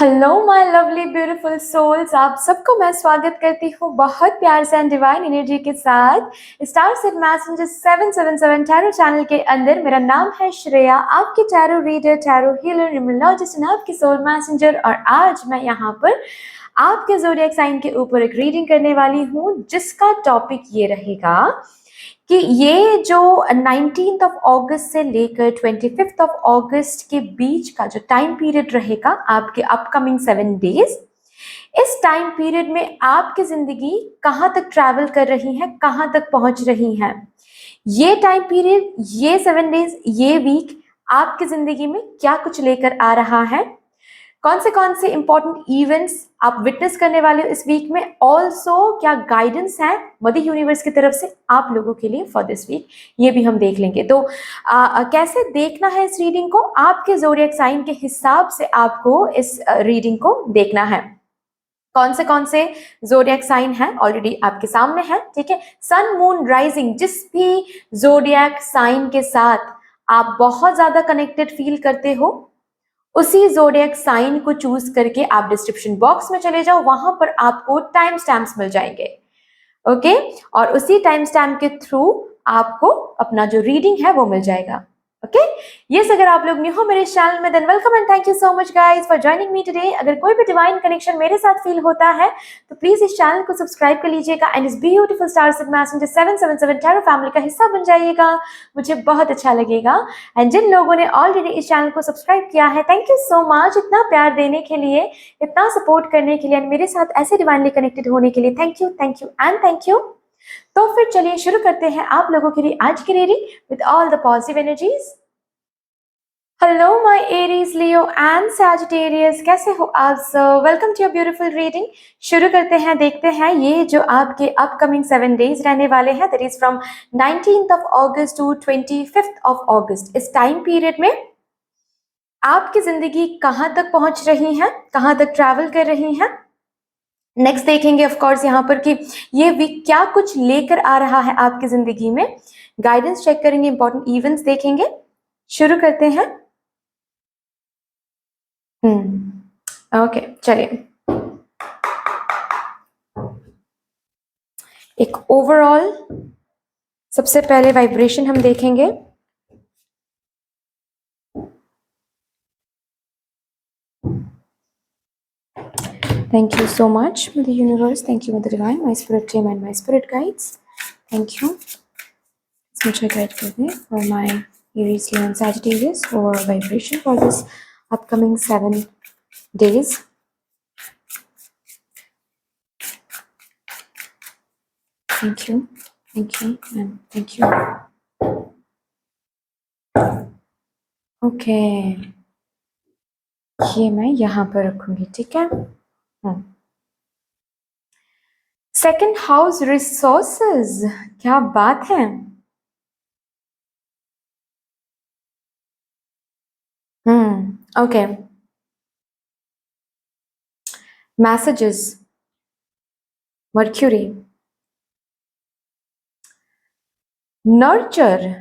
Hello my lovely beautiful souls, आप सबको मैं स्वागत करती हूँ बहुत प्यार से एंड डिवाइन एनर्जी के साथ star set messenger 777 tarot channel के अंदर। मेरा नाम है श्रेया, आपकी tarot reader, tarot healer, numerologist and आपकी सोल मैसेंजर। और आज मैं यहाँ पर आपके ज़ोडिएक साइन के ऊपर एक रीडिंग करने वाली हूँ, जिसका टॉपिक ये रहेगा कि ये जो 19th ऑफ अगस्त से लेकर 25th ऑफ अगस्त के बीच का जो टाइम पीरियड रहेगा, आपके अपकमिंग 7 डेज, इस टाइम पीरियड में आपकी जिंदगी कहाँ तक ट्रैवल कर रही है, कहाँ तक पहुंच रही है। ये टाइम पीरियड, ये 7 डेज, ये वीक आपकी जिंदगी में क्या कुछ लेकर आ रहा है, कौन से इंपॉर्टेंट इवेंट्स आप विटनेस करने वाले हो इस वीक में, ऑल्सो क्या गाइडेंस है मदर यूनिवर्स की तरफ से आप लोगों के लिए फॉर दिस वीक, ये भी हम देख लेंगे। तो कैसे देखना है इस रीडिंग को, आपके ज़ोडिएक साइन के हिसाब से आपको इस रीडिंग को देखना है। कौन से ज़ोडिएक साइन है ऑलरेडी आपके सामने है, ठीक है। सन मून राइजिंग, जिस भी ज़ोडिएक साइन के साथ आप बहुत ज्यादा कनेक्टेड फील करते हो, उसी ज़ोडिएक साइन को चूज करके आप डिस्क्रिप्शन बॉक्स में चले जाओ, वहां पर आपको टाइम स्टैम्प्स मिल जाएंगे, ओके। और उसी टाइम स्टैम्प के थ्रू आपको अपना जो रीडिंग है वो मिल जाएगा, ओके। यस, अगर आप लोग न्यू हो मेरे चैनल में, than welcome and thank you so much guys for joining me today. अगर कोई भी डिवाइन कनेक्शन मेरे साथ फील होता है तो प्लीज इस चैनल को सब्सक्राइब कर लीजिएगा एंड इस beautiful star set messenger 777 tarot family का हिस्सा बन जाइएगा, मुझे बहुत अच्छा लगेगा। एंड जिन लोगों ने ऑलरेडी इस चैनल को सब्सक्राइब किया है, थैंक यू सो मच, इतना प्यार देने के लिए, इतना सपोर्ट करने के लिए एंड मेरे साथ ऐसे डिवाइनली कनेक्टेड होने के लिए thank you and thank you. तो फिर चलिए शुरू करते हैं आप लोगों के लिए आज की reading with all the positive energies. Hello my Aries, Leo and Sagittarius, कैसे हो आप सब? Welcome to your beautiful reading. शुरू करते हैं, देखते हैं ये जो आपके अपकमिंग 7 डेज रहने वाले हैं, that is from 19th of August to 25th of August. इस टाइम पीरियड में आपकी जिंदगी कहाँ तक पहुंच रही है, कहाँ तक ट्रैवल कर रही है। नेक्स्ट देखेंगे ऑफ कोर्स यहाँ पर कि ये वीक क्या कुछ लेकर आ रहा है आपकी जिंदगी में, गाइडेंस चेक करेंगे, इंपॉर्टेंट इवेंट्स देखेंगे। शुरू करते हैं। ओके, चलिए एक ओवरऑल सबसे पहले वाइब्रेशन हम देखेंगे। Thank you so much, Mother Universe. Thank you, Mother Divine, my spirit team and my spirit guides. Thank you. Let's much guide for me for my Aries, Leo, and Sagittarius for vibration for this upcoming 7 days. Thank you, and thank you. Okay. ये मैं यहाँ पर रखूंगी, ठीक है। Second house resources, क्या बात है। Okay. Messages, mercury, nurture,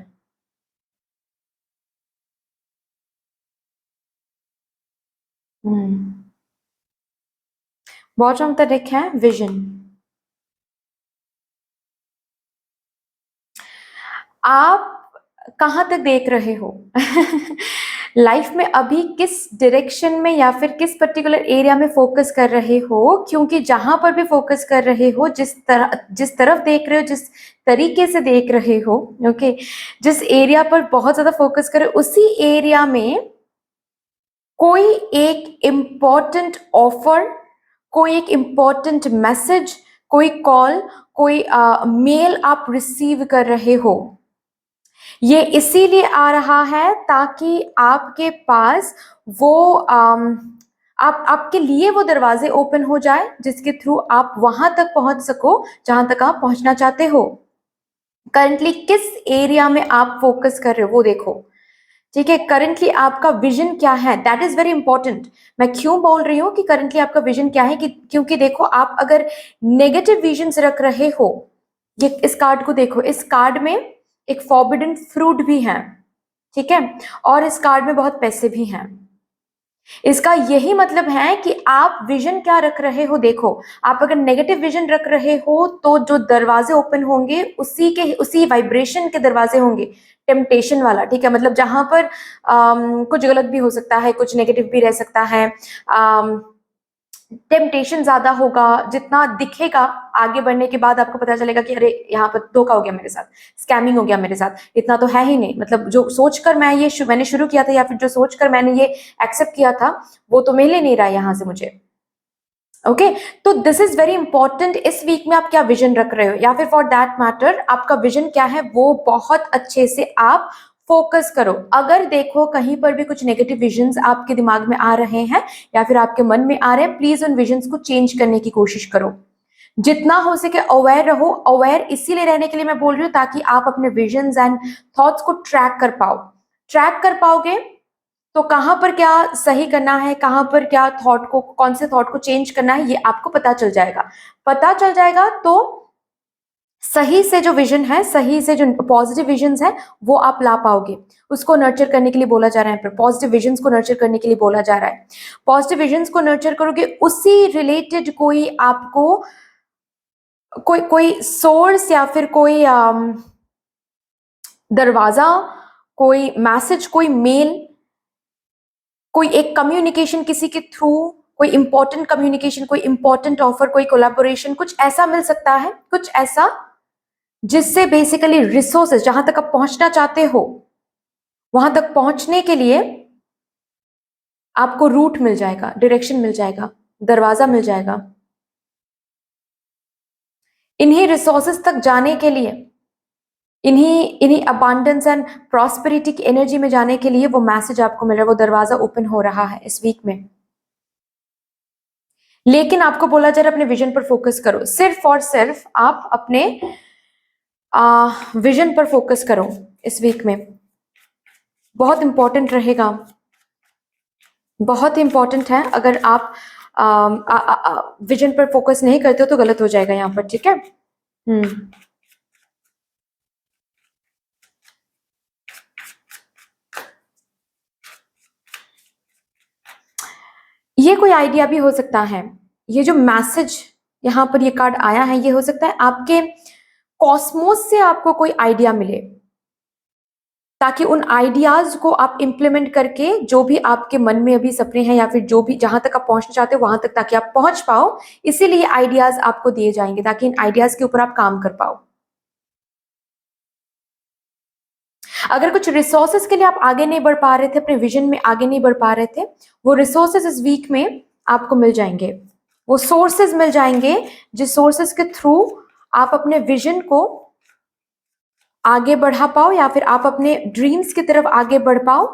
bottom तक डेक है विजन। आप कहाँ तक देख रहे हो लाइफ में अभी किस डायरेक्शन में या फिर किस पर्टिकुलर एरिया में फोकस कर रहे हो, क्योंकि जहां पर भी फोकस कर रहे हो, जिस तरफ देख रहे हो, जिस तरीके से देख रहे हो, ओके, जिस एरिया पर बहुत ज्यादा फोकस कर रहे हो, उसी एरिया में कोई एक इम्पॉर्टेंट ऑफर, कोई एक इम्पॉर्टेंट मैसेज, कोई कॉल, कोई मेल आप रिसीव कर रहे हो। ये इसीलिए आ रहा है ताकि आपके पास वो आपके लिए वो दरवाजे ओपन हो जाए, जिसके थ्रू आप वहां तक पहुंच सको जहां तक आप पहुंचना चाहते हो। करंटली किस एरिया में आप फोकस कर रहे हो वो देखो, ठीक है। करंटली आपका विजन क्या है, दैट इज वेरी इंपॉर्टेंट। मैं क्यों बोल रही हूँ कि करंटली आपका विजन क्या है, क्योंकि देखो, आप अगर नेगेटिव विजन रख रहे हो, ये इस कार्ड को देखो, इस कार्ड में एक फॉरबिडन फ्रूट भी है, ठीक है, और इस कार्ड में बहुत पैसे भी हैं। इसका यही मतलब है कि आप विजन क्या रख रहे हो। देखो, आप अगर नेगेटिव विजन रख रहे हो तो जो दरवाजे ओपन होंगे उसी वाइब्रेशन के दरवाजे होंगे, टेम्पटेशन वाला। ठीक है, मतलब जहां पर कुछ गलत भी हो सकता है, कुछ नेगेटिव भी रह सकता है, टेम्पटेशन ज्यादा होगा। जितना दिखेगा, आगे बढ़ने के बाद आपको पता चलेगा कि अरे यहाँ पर धोखा हो गया मेरे साथ, स्कैमिंग हो गया मेरे साथ, इतना तो है ही नहीं। मतलब जो सोचकर मैंने शुरू किया था, या फिर जो सोचकर मैंने ये एक्सेप्ट किया था, वो तो मिल ही नहीं रहा है यहाँ से मुझे। ओके, तो दिस इज वेरी इंपॉर्टेंट। इस वीक में आप क्या विजन रख रहे हो, या फिर फॉर दैट मैटर आपका विजन क्या है, वो बहुत अच्छे से आप फोकस करो। अगर देखो कहीं पर भी कुछ नेगेटिव विजन्स आपके दिमाग में आ रहे हैं या फिर आपके मन में आ रहे हैं, प्लीज उन विजन्स को चेंज करने की कोशिश करो। जितना हो सके अवेयर रहो। अवेयर इसीलिए रहने के लिए मैं बोल रही हूँ ताकि आप अपने विजन्स एंड थॉट्स को ट्रैक कर पाओ। ट्रैक कर पाओगे तो कहां पर क्या सही करना है, कहां पर क्या थॉट को, कौन से थॉट को चेंज करना है, ये आपको पता चल जाएगा। पता चल जाएगा तो सही से जो विजन है, सही से जो पॉजिटिव विजन्स है, वो आप ला पाओगे। उसको नर्चर करने के लिए बोला जा रहा है, पॉजिटिव विजन्स को नर्चर करने के लिए बोला जा रहा है। पॉजिटिव विजन्स को नर्चर करोगे, उसी रिलेटेड कोई आपको कोई कोई सोर्स या फिर कोई दरवाजा, कोई मैसेज, कोई मेल, कोई एक कम्युनिकेशन किसी के थ्रू, कोई इंपॉर्टेंट कम्युनिकेशन, कोई इंपॉर्टेंट ऑफर, कोई कोलैबोरेशन, कुछ ऐसा मिल सकता है, कुछ ऐसा जिससे बेसिकली रिसोर्सेज, जहां तक आप पहुंचना चाहते हो वहां तक पहुंचने के लिए आपको रूट मिल जाएगा, डायरेक्शन मिल जाएगा, दरवाजा मिल जाएगा। इन्हीं रिसोर्सेज तक जाने के लिए, इन्हीं इन्हीं अबांडेंस एंड प्रॉस्पेरिटी की एनर्जी में जाने के लिए वो मैसेज आपको मिल रहा है, वो दरवाजा ओपन हो रहा है इस वीक में। लेकिन आपको बोला जा रहा है अपने विजन पर फोकस करो। सिर्फ और सिर्फ आप अपने विजन पर फोकस करो इस वीक में। बहुत इंपॉर्टेंट रहेगा, बहुत इंपॉर्टेंट है। अगर आप विजन पर फोकस नहीं करते हो तो गलत हो जाएगा यहाँ पर। ठीक है। ये कोई आइडिया भी हो सकता है। ये जो मैसेज यहाँ पर ये कार्ड आया है, ये हो सकता है आपके कॉस्मोस से आपको कोई आइडिया मिले, ताकि उन आइडियाज को आप इंप्लीमेंट करके जो भी आपके मन में अभी सपने हैं, या फिर जो भी जहां तक आप पहुंचना चाहते हो वहां तक, ताकि आप पहुंच पाओ। इसीलिए आइडियाज आपको दिए जाएंगे ताकि इन आइडियाज के ऊपर आप काम कर पाओ। अगर कुछ रिसोर्सेज के लिए आप आगे नहीं बढ़ पा रहे थे, अपने विजन में आगे नहीं बढ़ पा रहे थे, वो रिसोर्सेज इस वीक में आपको मिल जाएंगे। वो सोर्सेज मिल जाएंगे जिस सोर्सेज के थ्रू आप अपने विजन को आगे बढ़ा पाओ, या फिर आप अपने ड्रीम्स की तरफ आगे बढ़ पाओ,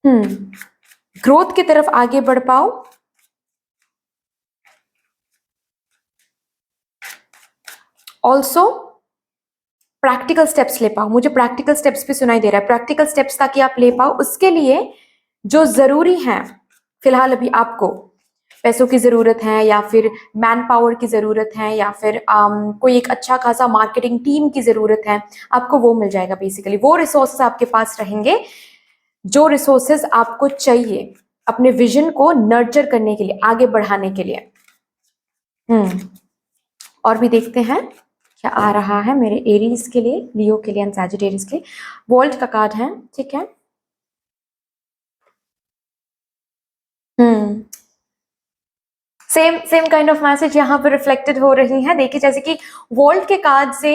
ग्रोथ की तरफ आगे बढ़ पाओ। ऑल्सो प्रैक्टिकल स्टेप्स ले पाओ। मुझे प्रैक्टिकल स्टेप्स भी सुनाई दे रहा है। प्रैक्टिकल स्टेप्स ताकि आप ले पाओ, उसके लिए जो जरूरी है, फिलहाल अभी आपको पैसों की जरूरत है, या फिर मैन पावर की जरूरत है, या फिर कोई एक अच्छा खासा मार्केटिंग टीम की जरूरत है, आपको वो मिल जाएगा। बेसिकली वो रिसोर्सेस आपके पास रहेंगे जो रिसोर्सेस आपको चाहिए अपने विजन को नर्चर करने के लिए, आगे बढ़ाने के लिए। और भी देखते हैं क्या आ रहा है मेरे एरीज के लिए, लियो के लिए एंड सैजिटेरियस के लिए। वर्ल्ड का कार्ड है। ठीक है। सेम काइंड ऑफ मैसेज यहाँ पर रिफ्लेक्टेड हो रही है। देखिए, जैसे कि वर्ल्ड के कार्ड से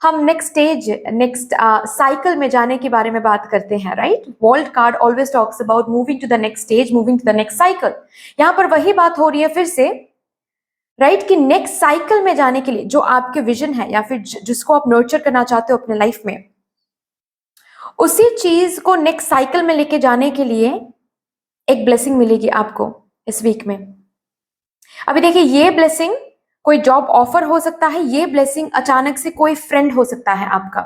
हम नेक्स्ट स्टेज, नेक्स्ट साइकिल में जाने के बारे में बात करते हैं, right. World card always talks about moving to the next stage, moving to the next cycle. यहाँ पर वही बात हो रही है फिर से, राइट, कि नेक्स्ट साइकिल में जाने के लिए जो आपके विजन है, या फिर जिसको आप नर्चर करना चाहते हो अपने लाइफ में, उसी चीज को नेक्स्ट साइकिल में लेके जाने के लिए एक ब्लेसिंग मिलेगी आपको इस वीक में। अभी देखिए, ये ब्लेसिंग कोई जॉब ऑफर हो सकता है, ये ब्लेसिंग अचानक से कोई फ्रेंड हो सकता है आपका।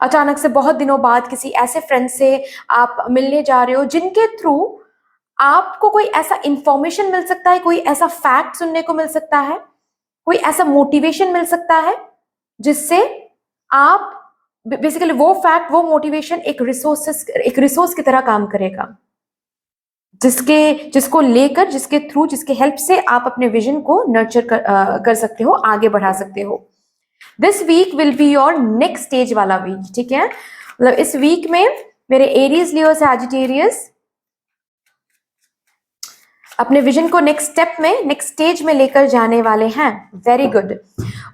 अचानक से बहुत दिनों बाद किसी ऐसे फ्रेंड से आप मिलने जा रहे हो जिनके थ्रू आपको कोई ऐसा इंफॉर्मेशन मिल सकता है, कोई ऐसा फैक्ट सुनने को मिल सकता है, कोई ऐसा मोटिवेशन मिल सकता है जिससे आप बेसिकली वो फैक्ट, वो मोटिवेशन एक रिसोर्स की तरह काम करेगा, जिसको लेकर, जिसके थ्रू, जिसके हेल्प से आप अपने विजन को नर्चर कर सकते हो, आगे बढ़ा सकते हो। This week will be your next stage वाला वीक, ठीक है। मतलब इस वीक में मेरे एरीज, लियो, सैजिटेरियस अपने विजन को नेक्स्ट स्टेप में, नेक्स्ट स्टेज में लेकर जाने वाले हैं। Very good.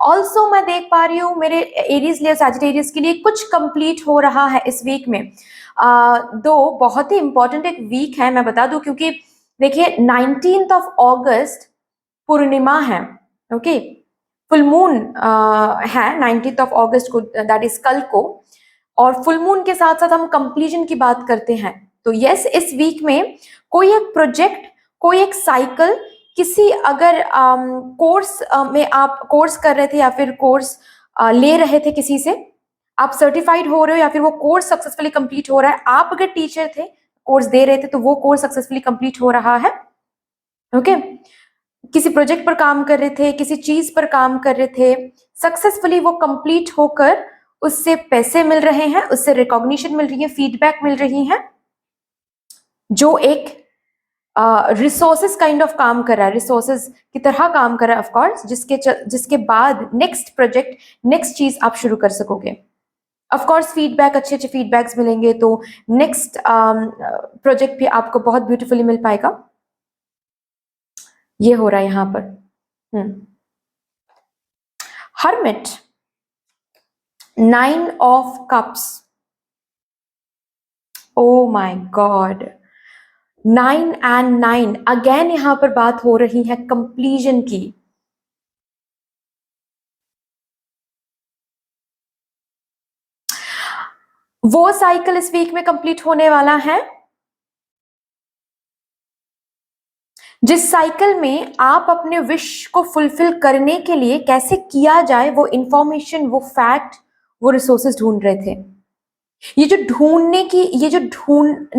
ऑल्सो मैं देख पा रही हूँ मेरे एरीज, लियो, सैजिटेरियस के लिए कुछ कंप्लीट हो रहा है इस वीक में। दो बहुत ही इंपॉर्टेंट एक वीक है, मैं बता दूं, क्योंकि देखिए 19th ऑफ अगस्त पूर्णिमा है, ओके, फुल मून है 19th ऑफ अगस्त को, दैट इज कल को, और फुल मून के साथ साथ हम कंप्लीशन की बात करते हैं। तो यस, इस वीक में कोई एक प्रोजेक्ट, कोई एक साइकिल, किसी अगर कोर्स में आप कोर्स कर रहे थे या फिर कोर्स ले रहे थे किसी से, आप सर्टिफाइड हो रहे हो या फिर वो कोर्स सक्सेसफुली कंप्लीट हो रहा है। आप अगर टीचर थे, कोर्स दे रहे थे, तो वो कोर्स सक्सेसफुली कंप्लीट हो रहा है, ओके। किसी प्रोजेक्ट पर काम कर रहे थे, किसी चीज पर काम कर रहे थे, सक्सेसफुली वो कंप्लीट होकर उससे पैसे मिल रहे हैं, उससे रिकॉग्निशन मिल रही है, फीडबैक मिल रही है, जो एक रिसोर्सेस काइंड ऑफ काम कर रहा है, रिसोर्सेस की तरह काम कर रहा है, ऑफ कोर्स, जिसके बाद नेक्स्ट प्रोजेक्ट, नेक्स्ट चीज आप शुरू कर सकोगे। ऑफ कोर्स फीडबैक, अच्छे अच्छे फीडबैक्स मिलेंगे, तो नेक्स्ट प्रोजेक्ट भी आपको बहुत ब्यूटीफुली मिल पाएगा। ये हो रहा है यहां पर। Hermit, 9 of cups, oh my God, 9 and 9 again यहां पर बात हो रही है कंप्लीशन की। वो साइकिल इस वीक में कंप्लीट होने वाला है जिस साइकिल में आप अपने विश को फुलफिल करने के लिए कैसे किया जाए, वो इंफॉर्मेशन, वो फैक्ट, वो रिसोर्सेज ढूंढ रहे थे। ये जो ढूंढने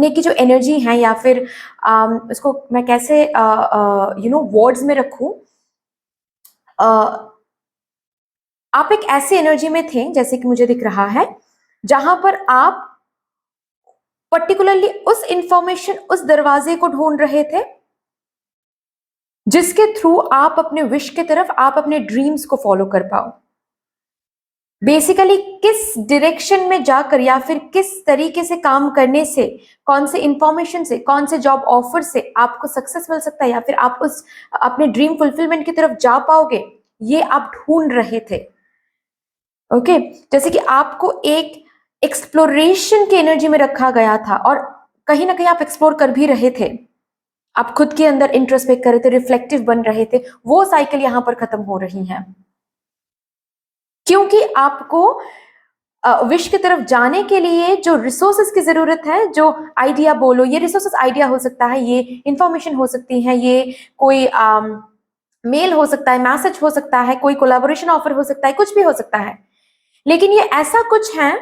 की जो एनर्जी है, या फिर इसको मैं कैसे वर्ड्स में रखूं, आप एक ऐसी एनर्जी में थे, जैसे कि मुझे दिख रहा है, जहां पर आप पर्टिकुलरली उस इंफॉर्मेशन, उस दरवाजे को ढूंढ रहे थे जिसके थ्रू आप अपने विश की तरफ, आप अपने ड्रीम्स को फॉलो कर पाओ। बेसिकली किस डायरेक्शन में जाकर या फिर किस तरीके से काम करने से, कौन से इंफॉर्मेशन से, कौन से जॉब ऑफर से आपको सक्सेस मिल सकता है, या फिर आप उस अपने ड्रीम फुलफिलमेंट की तरफ जा पाओगे, ये आप ढूंढ रहे थे, ओके। जैसे कि आपको एक एक्सप्लोरेशन की एनर्जी में रखा गया था, और कहीं ना कहीं आप एक्सप्लोर कर भी रहे थे, आप खुद के अंदर इंट्रोस्पेक्ट कर रहे थे, रिफ्लेक्टिव बन रहे थे। वो साइकिल यहां पर खत्म हो रही है, क्योंकि आपको विश की तरफ जाने के लिए जो रिसोर्सेस की जरूरत है, जो आइडिया बोलो, ये रिसोर्सेस आइडिया हो सकता है, ये इंफॉर्मेशन हो सकती है, ये कोई मेल हो सकता है, मैसेज हो सकता है, कोई कोलैबोरेशन ऑफर हो सकता है, कुछ भी हो सकता है। लेकिन ये ऐसा कुछ है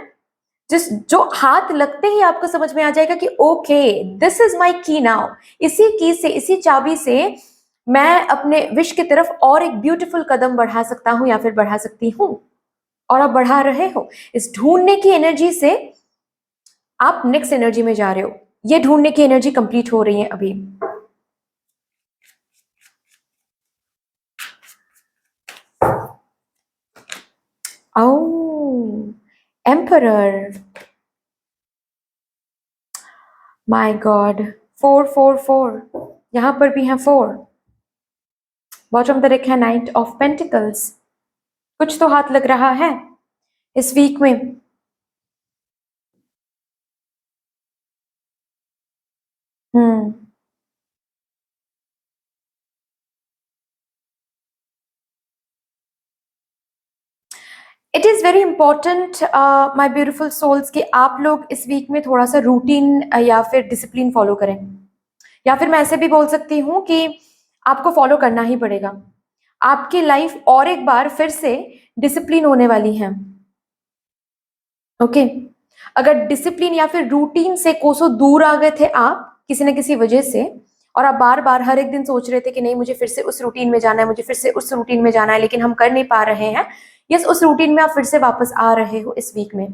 जो हाथ लगते ही आपको समझ में आ जाएगा कि ओके, दिस इज माई की नाउ। इसी की से, इसी चाबी से मैं अपने विश की तरफ और एक ब्यूटीफुल कदम बढ़ा सकता हूं या फिर बढ़ा सकती हूं, और आप बढ़ा रहे हो। इस ढूंढने की एनर्जी से आप नेक्स्ट एनर्जी में जा रहे हो। ये ढूंढने की एनर्जी कंप्लीट हो रही है अभी। ओ, एम्परर, माय गॉड, 4 यहां पर भी है 4। बॉटम द डेक है नाइट ऑफ पेंटिकल्स। कुछ तो हाथ लग रहा है इस वीक में। Hmm it is very important my beautiful souls कि आप लोग इस वीक में थोड़ा सा रूटीन या फिर डिसिप्लिन फॉलो करें, या फिर मैं ऐसे भी बोल सकती हूँ कि आपको फॉलो करना ही पड़ेगा। आपकी लाइफ और एक बार फिर से डिसिप्लिन होने वाली है, ओके। अगर डिसिप्लिन या फिर रूटीन से कोसों दूर आ गए थे आप किसी न किसी वजह से, और आप बार बार हर एक दिन सोच रहे थे कि नहीं, मुझे फिर से उस रूटीन में जाना है, मुझे फिर से उस रूटीन में जाना है, लेकिन हम कर नहीं पा रहे हैं, यस, उस रूटीन में आप फिर से वापस आ रहे हो इस वीक में।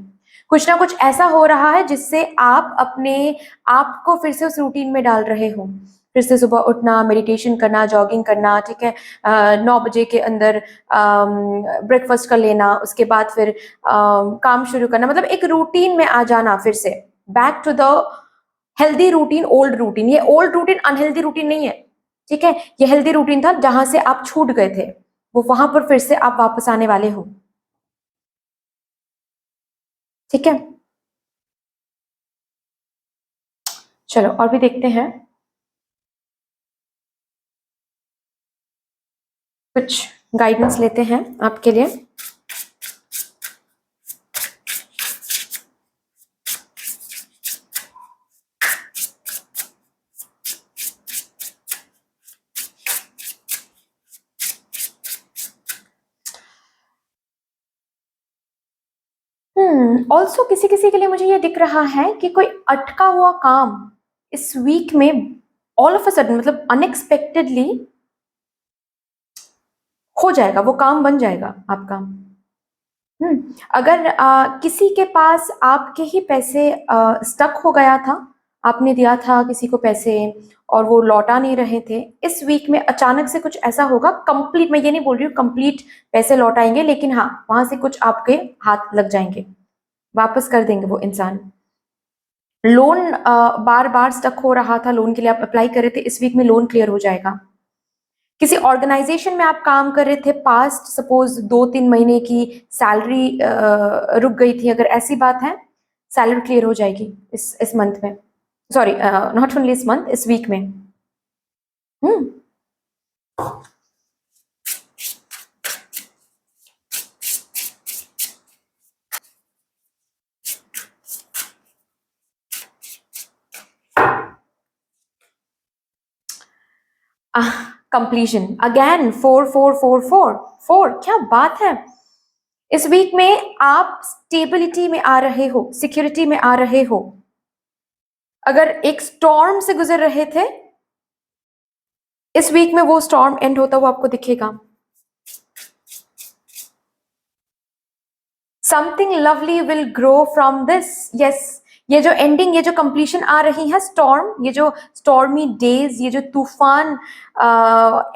कुछ ना कुछ ऐसा हो रहा है जिससे आप अपने आप को फिर से उस रूटीन में डाल रहे हो। फिर से सुबह उठना, मेडिटेशन करना, जॉगिंग करना, ठीक है, 9 बजे के अंदर ब्रेकफास्ट कर लेना, उसके बाद फिर काम शुरू करना, मतलब एक रूटीन में आ जाना, फिर से back to the healthy routine, old routine. ये ओल्ड रूटीन अनहेल्दी रूटीन नहीं है, ठीक है, ये हेल्दी रूटीन था जहां से आप छूट गए थे, वो वहां पर फिर से आप वापस आने वाले हो, ठीक है। चलो और भी देखते हैं, कुछ गाइडेंस लेते हैं आपके लिए। ऑल्सो किसी किसी के लिए मुझे ये दिख रहा है कि कोई अटका हुआ काम इस वीक में ऑल ऑफ अ सडन, मतलब अनएक्सपेक्टेडली हो जाएगा, वो काम बन जाएगा आपका। अगर किसी के पास आपके ही पैसे स्टक हो गया था, आपने दिया था किसी को पैसे और वो लौटा नहीं रहे थे, इस वीक में अचानक से कुछ ऐसा होगा कंप्लीट, मैं ये नहीं बोल रही हूँ कंप्लीट पैसे लौटाएंगे, लेकिन हाँ वहां से कुछ आपके हाथ लग जाएंगे, वापस कर देंगे वो इंसान। लोन बार बार स्टक हो रहा था, लोन के लिए आप अप्लाई कर रहे थे, इस वीक में लोन क्लियर हो जाएगा। किसी ऑर्गेनाइजेशन में आप काम कर रहे थे, पास्ट सपोज 2-3 महीने की सैलरी रुक गई थी, अगर ऐसी बात है, सैलरी क्लियर हो जाएगी इस मंथ में, सॉरी नॉट ओनली इस मंथ, इस वीक में। हम्म कंप्लीशन अगेन, 4 4 4 4 4, क्या बात है। इस वीक में आप स्टेबिलिटी में आ रहे हो, सिक्योरिटी में आ रहे हो। अगर एक स्टॉर्म से गुजर रहे थे, इस वीक में वो स्टॉर्म एंड होता हुआ आपको दिखेगा। Something lovely will grow from this, yes. ये जो एंडिंग, ये जो कंप्लीशन आ रही है, स्टॉर्म, ये जो स्टॉर्मी डेज, ये जो तूफान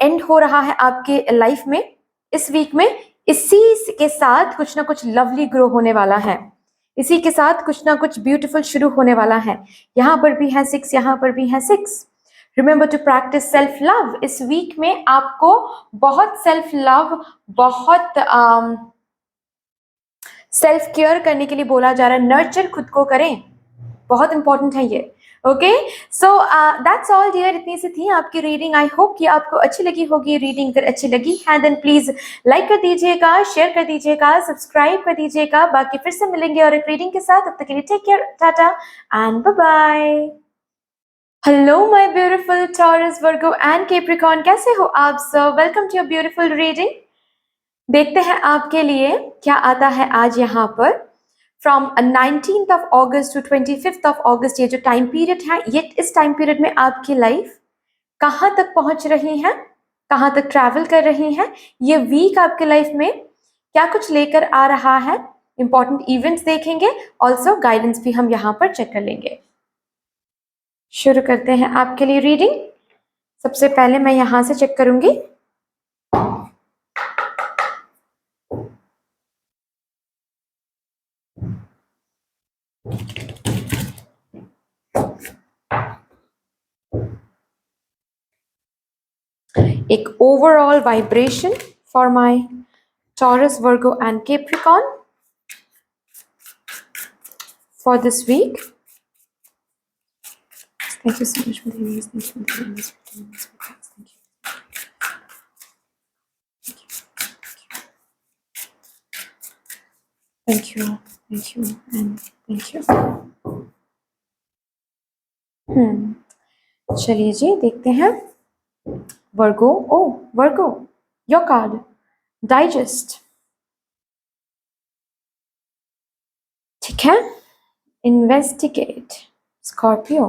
एंड हो रहा है आपके लाइफ में इस वीक में, इसी के साथ कुछ ना कुछ लवली ग्रो होने वाला है, इसी के साथ कुछ ना कुछ ब्यूटीफुल शुरू होने वाला है। यहाँ पर भी है 6, यहाँ पर भी है 6। Remember to practise self love. इस वीक में आपको बहुत सेल्फ लव, बहुत सेल्फ केयर करने के लिए बोला जा रहा है, नर्चर खुद को करें, बहुत इंपॉर्टेंट है ये। Okay, so that's all dear, इतनी सी थी आपकी रीडिंग। आई होप कि आपको अच्छी लगी होगी रीडिंग। अगर अच्छी लगी है देन प्लीज लाइक कर दीजिएगा, शेयर कर दीजिएगा, सब्सक्राइब कर दीजिएगा। बाकी फिर से मिलेंगे और एक रीडिंग के साथ, तब तक के लिए take care, tata and bye bye. Hello my beautiful Taurus, Virgo and Capricorn, कैसे हो आप सब? Welcome to your beautiful reading. देखते हैं आपके लिए क्या आता है आज यहाँ पर। From 19th of August to 25th of August, ये जो टाइम पीरियड है, ये इस टाइम पीरियड में आपकी लाइफ कहाँ तक पहुंच रही है, कहाँ तक ट्रैवल कर रही है, ये वीक आपके लाइफ में क्या कुछ लेकर आ रहा है, इंपॉर्टेंट इवेंट्स देखेंगे, ऑल्सो गाइडेंस भी हम यहाँ पर चेक कर लेंगे। शुरू करते हैं आपके लिए रीडिंग। सबसे पहले मैं यहाँ से चेक करूंगी। एक overall vibration for my Taurus, Virgo and Capricorn for this week. Thank you so much for the universe. Thank you for the universe. Thank you. Thank you. Thank you and thank you. चलिए जी देखते हैं। वर्गो, ओ वर्गो, your card digest, ठीक है। Investigate, Scorpio.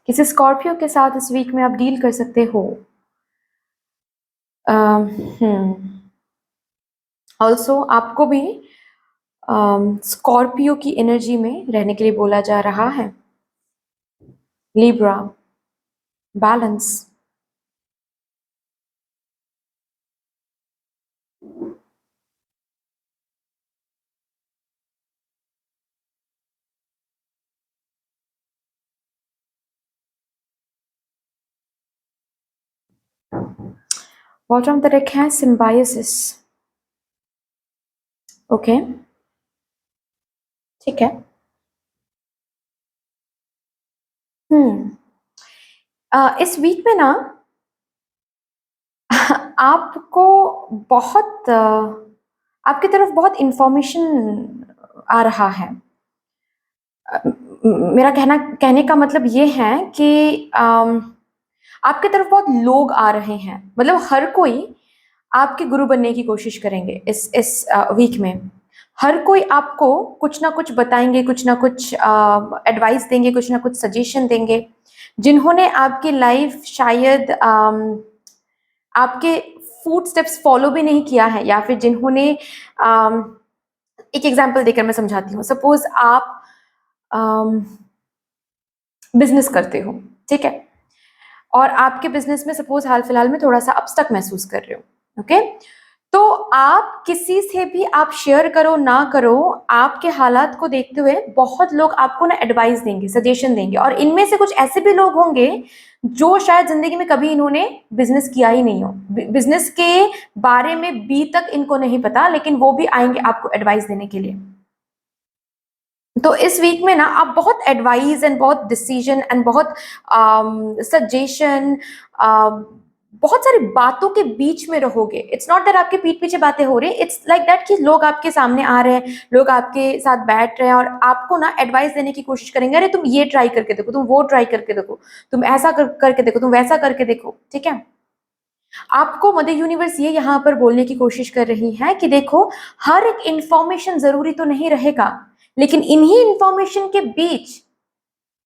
किसी Scorpio के साथ इस week में आप डील कर सकते हो। ऑल्सो आपको भी स्कॉर्पियो की एनर्जी में रहने के लिए बोला जा रहा है। Libra, balance. Bottom the deck है सिम्बायोसिस। ओके, ठीक है। इस वीक में ना आपको बहुत आपकी तरफ बहुत इंफॉर्मेशन आ रहा है। मेरा कहने का मतलब ये है कि आपकी तरफ बहुत लोग आ रहे हैं, मतलब हर कोई आपके गुरु बनने की कोशिश करेंगे इस वीक में। हर कोई आपको कुछ ना कुछ बताएंगे, कुछ ना कुछ एडवाइस देंगे, कुछ ना कुछ सजेशन देंगे। जिन्होंने आपकी लाइफ शायद आपके फूड स्टेप्स फॉलो भी नहीं किया है, या फिर जिन्होंने एक एग्जांपल देकर मैं समझाती हूँ। सपोज आप बिजनेस करते हो, ठीक है, और आपके बिजनेस में सपोज हाल फिलहाल में थोड़ा सा अपस्टक महसूस कर रहे हो। ओके, तो आप किसी से भी आप शेयर करो ना करो, आपके हालात को देखते हुए बहुत लोग आपको ना एडवाइस देंगे, सजेशन देंगे, और इनमें से कुछ ऐसे भी लोग होंगे जो शायद जिंदगी में कभी इन्होंने बिजनेस किया ही नहीं हो, बिजनेस के बारे में बी तक इनको नहीं पता, लेकिन वो भी आएंगे आपको एडवाइस देने के लिए। तो इस वीक में ना आप बहुत एडवाइस एंड बहुत डिसीजन एंड बहुत सजेशन, बहुत सारी बातों के बीच में रहोगे। इट्स नॉट दैट आपके पीठ पीछे बातें हो रही, इट्स लाइक दैट कि लोग आपके सामने आ रहे हैं, लोग आपके साथ बैठ रहे हैं और आपको ना एडवाइस देने की कोशिश करेंगे। अरे तुम ये ट्राई करके देखो, तुम वो ट्राई करके देखो, तुम ऐसा करके देखो, तुम वैसा करके देखो, ठीक है। आपको मदर यूनिवर्स ये यहाँ पर बोलने की कोशिश कर रही है कि देखो, हर एक इंफॉर्मेशन जरूरी तो नहीं रहेगा, लेकिन इन्हीं इंफॉर्मेशन के बीच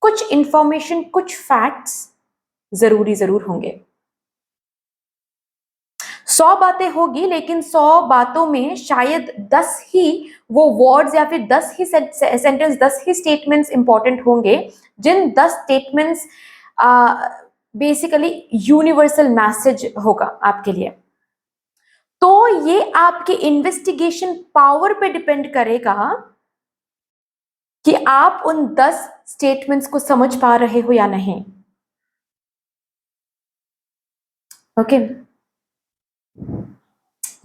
कुछ इंफॉर्मेशन, कुछ फैक्ट्स जरूरी जरूर होंगे। 100 बातें होगी, लेकिन 100 बातों में शायद 10 ही वो वर्ड्स या फिर 10 ही सेंटेंस, 10 ही स्टेटमेंट्स इंपॉर्टेंट होंगे, जिन 10 स्टेटमेंट्स बेसिकली यूनिवर्सल मैसेज होगा आपके लिए। तो ये आपके इन्वेस्टिगेशन पावर पे डिपेंड करेगा कि आप उन 10 स्टेटमेंट्स को समझ पा रहे हो या नहीं। ओके,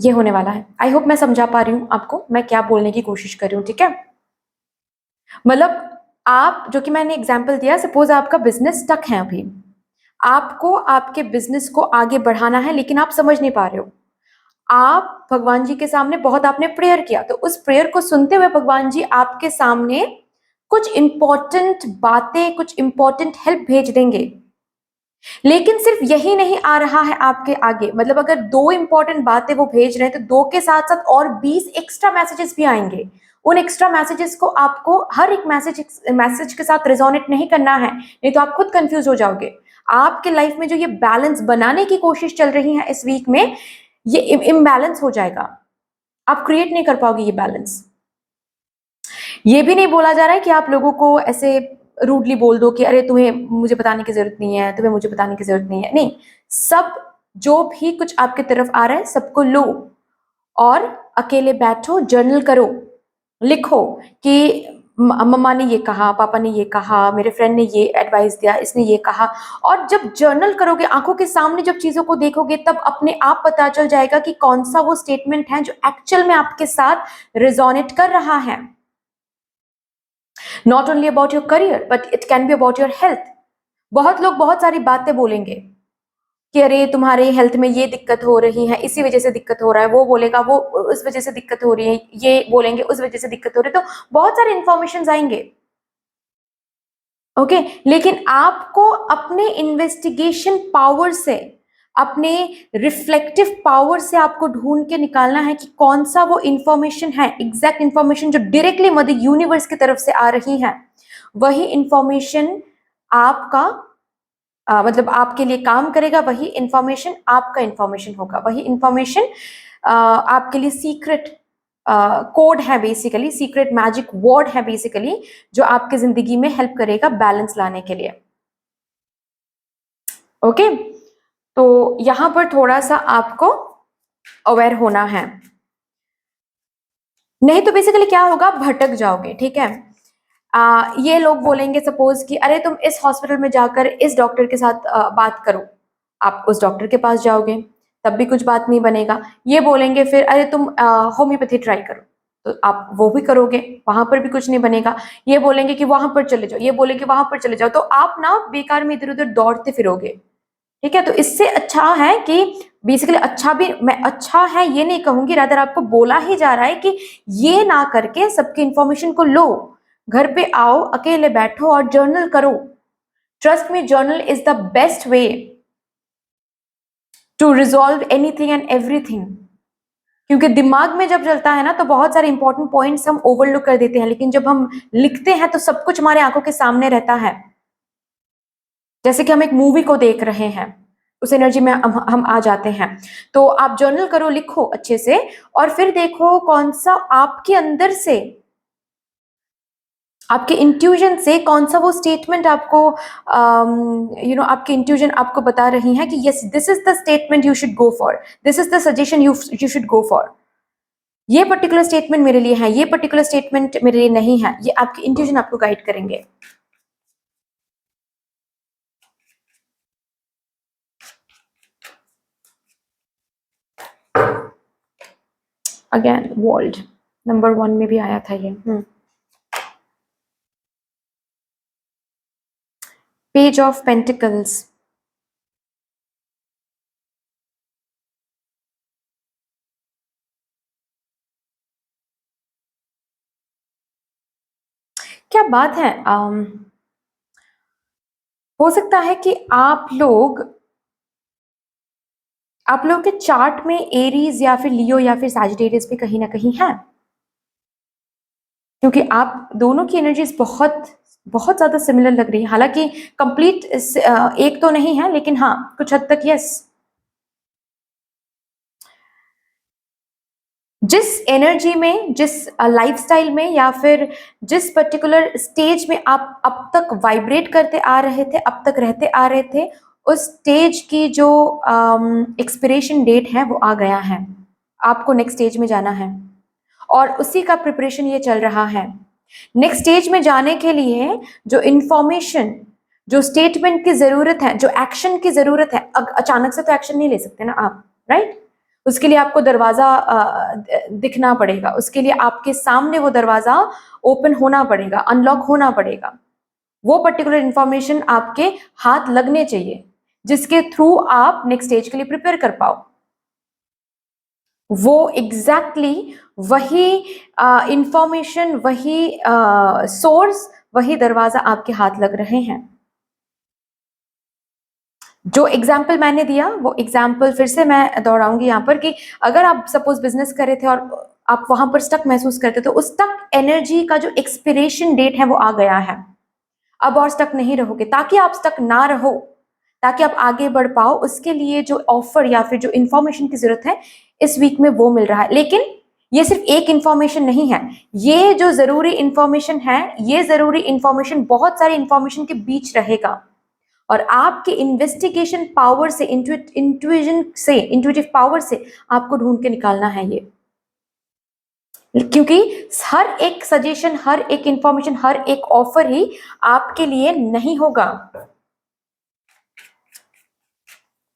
ये होने वाला है। आई होप मैं समझा पा रही हूं आपको मैं क्या बोलने की कोशिश कर रही हूं, ठीक है। मतलब आप, जो कि मैंने एग्जांपल दिया, सपोज आपका बिजनेस स्टक है अभी, आपको आपके बिजनेस को आगे बढ़ाना है, लेकिन आप समझ नहीं पा रहे हो। आप भगवान जी के सामने बहुत आपने प्रेयर किया, तो उस प्रेयर को सुनते हुए भगवान जी आपके सामने कुछ इंपॉर्टेंट बातें, कुछ इंपॉर्टेंट हेल्प भेज देंगे। लेकिन सिर्फ यही नहीं आ रहा है आपके आगे, मतलब अगर 2 इंपॉर्टेंट बातें वो भेज रहे हैं, तो 2 के साथ साथ और 20 एक्स्ट्रा मैसेजेस भी आएंगे। उन एक्स्ट्रा मैसेजेस को आपको हर एक मैसेज के साथ रिजोनेट नहीं करना है, नहीं तो आप खुद कंफ्यूज हो जाओगे। आपके लाइफ में जो ये बैलेंस बनाने की कोशिश चल रही है इस वीक में, ये इम्बैलेंस हो जाएगा। आप क्रिएट नहीं कर पाओगे ये बैलेंस। ये भी नहीं बोला जा रहा है कि आप लोगों को ऐसे रूडली बोल दो कि अरे तुम्हें मुझे बताने की जरूरत नहीं है, तुम्हें मुझे बताने की जरूरत नहीं है। नहीं, सब जो भी कुछ आपके तरफ आ रहा है सबको लो और अकेले बैठो, जर्नल करो, लिखो कि मम्मा ने ये कहा, पापा ने ये कहा, मेरे फ्रेंड ने ये एडवाइस दिया, इसने ये कहा। और जब जर्नल करोगे, आंखों के सामने जब चीजों को देखोगे, तब अपने आप पता चल जाएगा कि कौन सा वो स्टेटमेंट है जो एक्चुअल में आपके साथ रिजोनेट कर रहा है। Not only about your career, but it can be about your health. बहुत लोग बहुत सारी बातें बोलेंगे कि अरे तुम्हारे हेल्थ में ये दिक्कत हो रही है, इसी वजह से दिक्कत हो रहा है, वो बोलेगा वो उस वजह से दिक्कत हो रही है, ये बोलेंगे उस वजह से दिक्कत हो रही है। तो बहुत सारे इंफॉर्मेशन आएंगे। ओके, लेकिन आपको अपने इन्वेस्टिगेशन पावर से, अपने रिफ्लेक्टिव पावर से आपको ढूंढ के निकालना है कि कौन सा वो इंफॉर्मेशन है, एग्जैक्ट इंफॉर्मेशन जो डायरेक्टली मदर यूनिवर्स की तरफ से आ रही है। वही इंफॉर्मेशन आपका मतलब आपके लिए काम करेगा, वही इंफॉर्मेशन आपका इंफॉर्मेशन होगा, वही इंफॉर्मेशन आपके लिए सीक्रेट कोड है, बेसिकली सीक्रेट मैजिक वर्ड है बेसिकली, जो आपके जिंदगी में हेल्प करेगा बैलेंस लाने के लिए। ओके, तो यहां पर थोड़ा सा आपको अवेयर होना है, नहीं तो बेसिकली क्या होगा, भटक जाओगे। ठीक है, ये लोग बोलेंगे सपोज कि अरे तुम इस हॉस्पिटल में जाकर इस डॉक्टर के साथ बात करो, आप उस डॉक्टर के पास जाओगे तब भी कुछ बात नहीं बनेगा। ये बोलेंगे फिर अरे तुम होम्योपैथी ट्राई करो, तो आप वो भी करोगे, वहां पर भी कुछ नहीं बनेगा। ये बोलेंगे कि वहां पर चले जाओ, ये बोलेंगे वहां पर चले जाओ, तो आप ना बेकार में इधर उधर दौड़ते फिरोगे। ठीक है, तो इससे अच्छा है कि बेसिकली, अच्छा भी मैं अच्छा है ये नहीं कहूंगी, रादर आपको बोला ही जा रहा है कि ये ना करके सबकी इंफॉर्मेशन को लो, घर पे आओ, अकेले बैठो और जर्नल करो। Trust me, journal is the best way to resolve anything and everything. क्योंकि दिमाग में जब चलता है ना तो बहुत सारे इंपॉर्टेंट पॉइंट्स हम ओवरलुक कर देते हैं, लेकिन जब हम लिखते हैं तो सब कुछ हमारे आंखों के सामने रहता है। जैसे कि हम एक मूवी को देख रहे हैं, उस एनर्जी में हम आ जाते हैं। तो आप जर्नल करो, लिखो अच्छे से, और फिर देखो कौन सा आपके अंदर से, आपके इंट्यूजन से कौन सा वो स्टेटमेंट आपको आपके इंट्यूजन आपको बता रही है कि yes this is the statement you should go for, this is the suggestion you should go for. ये पर्टिकुलर स्टेटमेंट मेरे लिए है, ये पर्टिकुलर स्टेटमेंट मेरे लिए नहीं है। ये आपके इंट्यूजन आपको गाइड करेंगे। अगेन वर्ल्ड नंबर 1 में भी आया था ये। पेज ऑफ पेंटिकल्स, क्या बात है। हो सकता है कि आप लोग के चार्ट में एरीज या फिर लियो या फिर सैजिटेरियस भी कहीं ना कहीं है, क्योंकि आप दोनों की एनर्जीज बहुत बहुत ज्यादा सिमिलर लग रही है। हालांकि कंप्लीट एक तो नहीं है, लेकिन हाँ कुछ हद तक यस। जिस एनर्जी में, जिस लाइफस्टाइल में, या फिर जिस पर्टिकुलर स्टेज में आप अब तक वाइब्रेट करते आ रहे थे, अब तक रहते आ रहे थे, उस स्टेज की जो एक्सपिरेशन डेट है वो आ गया है। आपको नेक्स्ट स्टेज में जाना है और उसी का प्रिपरेशन ये चल रहा है। नेक्स्ट स्टेज में जाने के लिए जो इंफॉर्मेशन, जो स्टेटमेंट की जरूरत है, जो एक्शन की जरूरत है, अचानक से तो एक्शन नहीं ले सकते ना आप, राइट? उसके लिए आपको दरवाजा दिखना पड़ेगा, उसके लिए आपके सामने वो दरवाजा ओपन होना पड़ेगा, अनलॉक होना पड़ेगा। वो पर्टिकुलर इंफॉर्मेशन आपके हाथ लगने चाहिए, जिसके थ्रू आप नेक्स्ट स्टेज के लिए प्रिपेयर कर पाओ। वो एग्जैक्टली वही इंफॉर्मेशन, वही सोर्स, वही दरवाजा आपके हाथ लग रहे हैं। जो एग्जाम्पल मैंने दिया वो एग्जाम्पल फिर से मैं दोहराऊंगी यहाँ पर कि अगर आप सपोज बिजनेस कर रहे थे और आप वहां पर स्टक महसूस करते, तो उस स्टक एनर्जी का जो एक्सपिरेशन डेट है वो आ गया है। अब और स्टक नहीं रहोगे। ताकि आप स्टक ना रहो, ताकि आप आगे बढ़ पाओ, उसके लिए जो ऑफर या फिर जो इंफॉर्मेशन की जरूरत है इस वीक में वो मिल रहा है। लेकिन ये सिर्फ एक इंफॉर्मेशन नहीं है, ये जो जरूरी इंफॉर्मेशन है, ये जरूरी इंफॉर्मेशन बहुत सारी इंफॉर्मेशन के बीच रहेगा। और आपके इन्वेस्टिगेशन पावर से, इंट्यूजन से, इंट्यूटिव पावर से आपको ढूंढ के निकालना है ये। क्योंकि हर एक सजेशन, हर एक इंफॉर्मेशन, हर एक ऑफर ही आपके लिए नहीं होगा।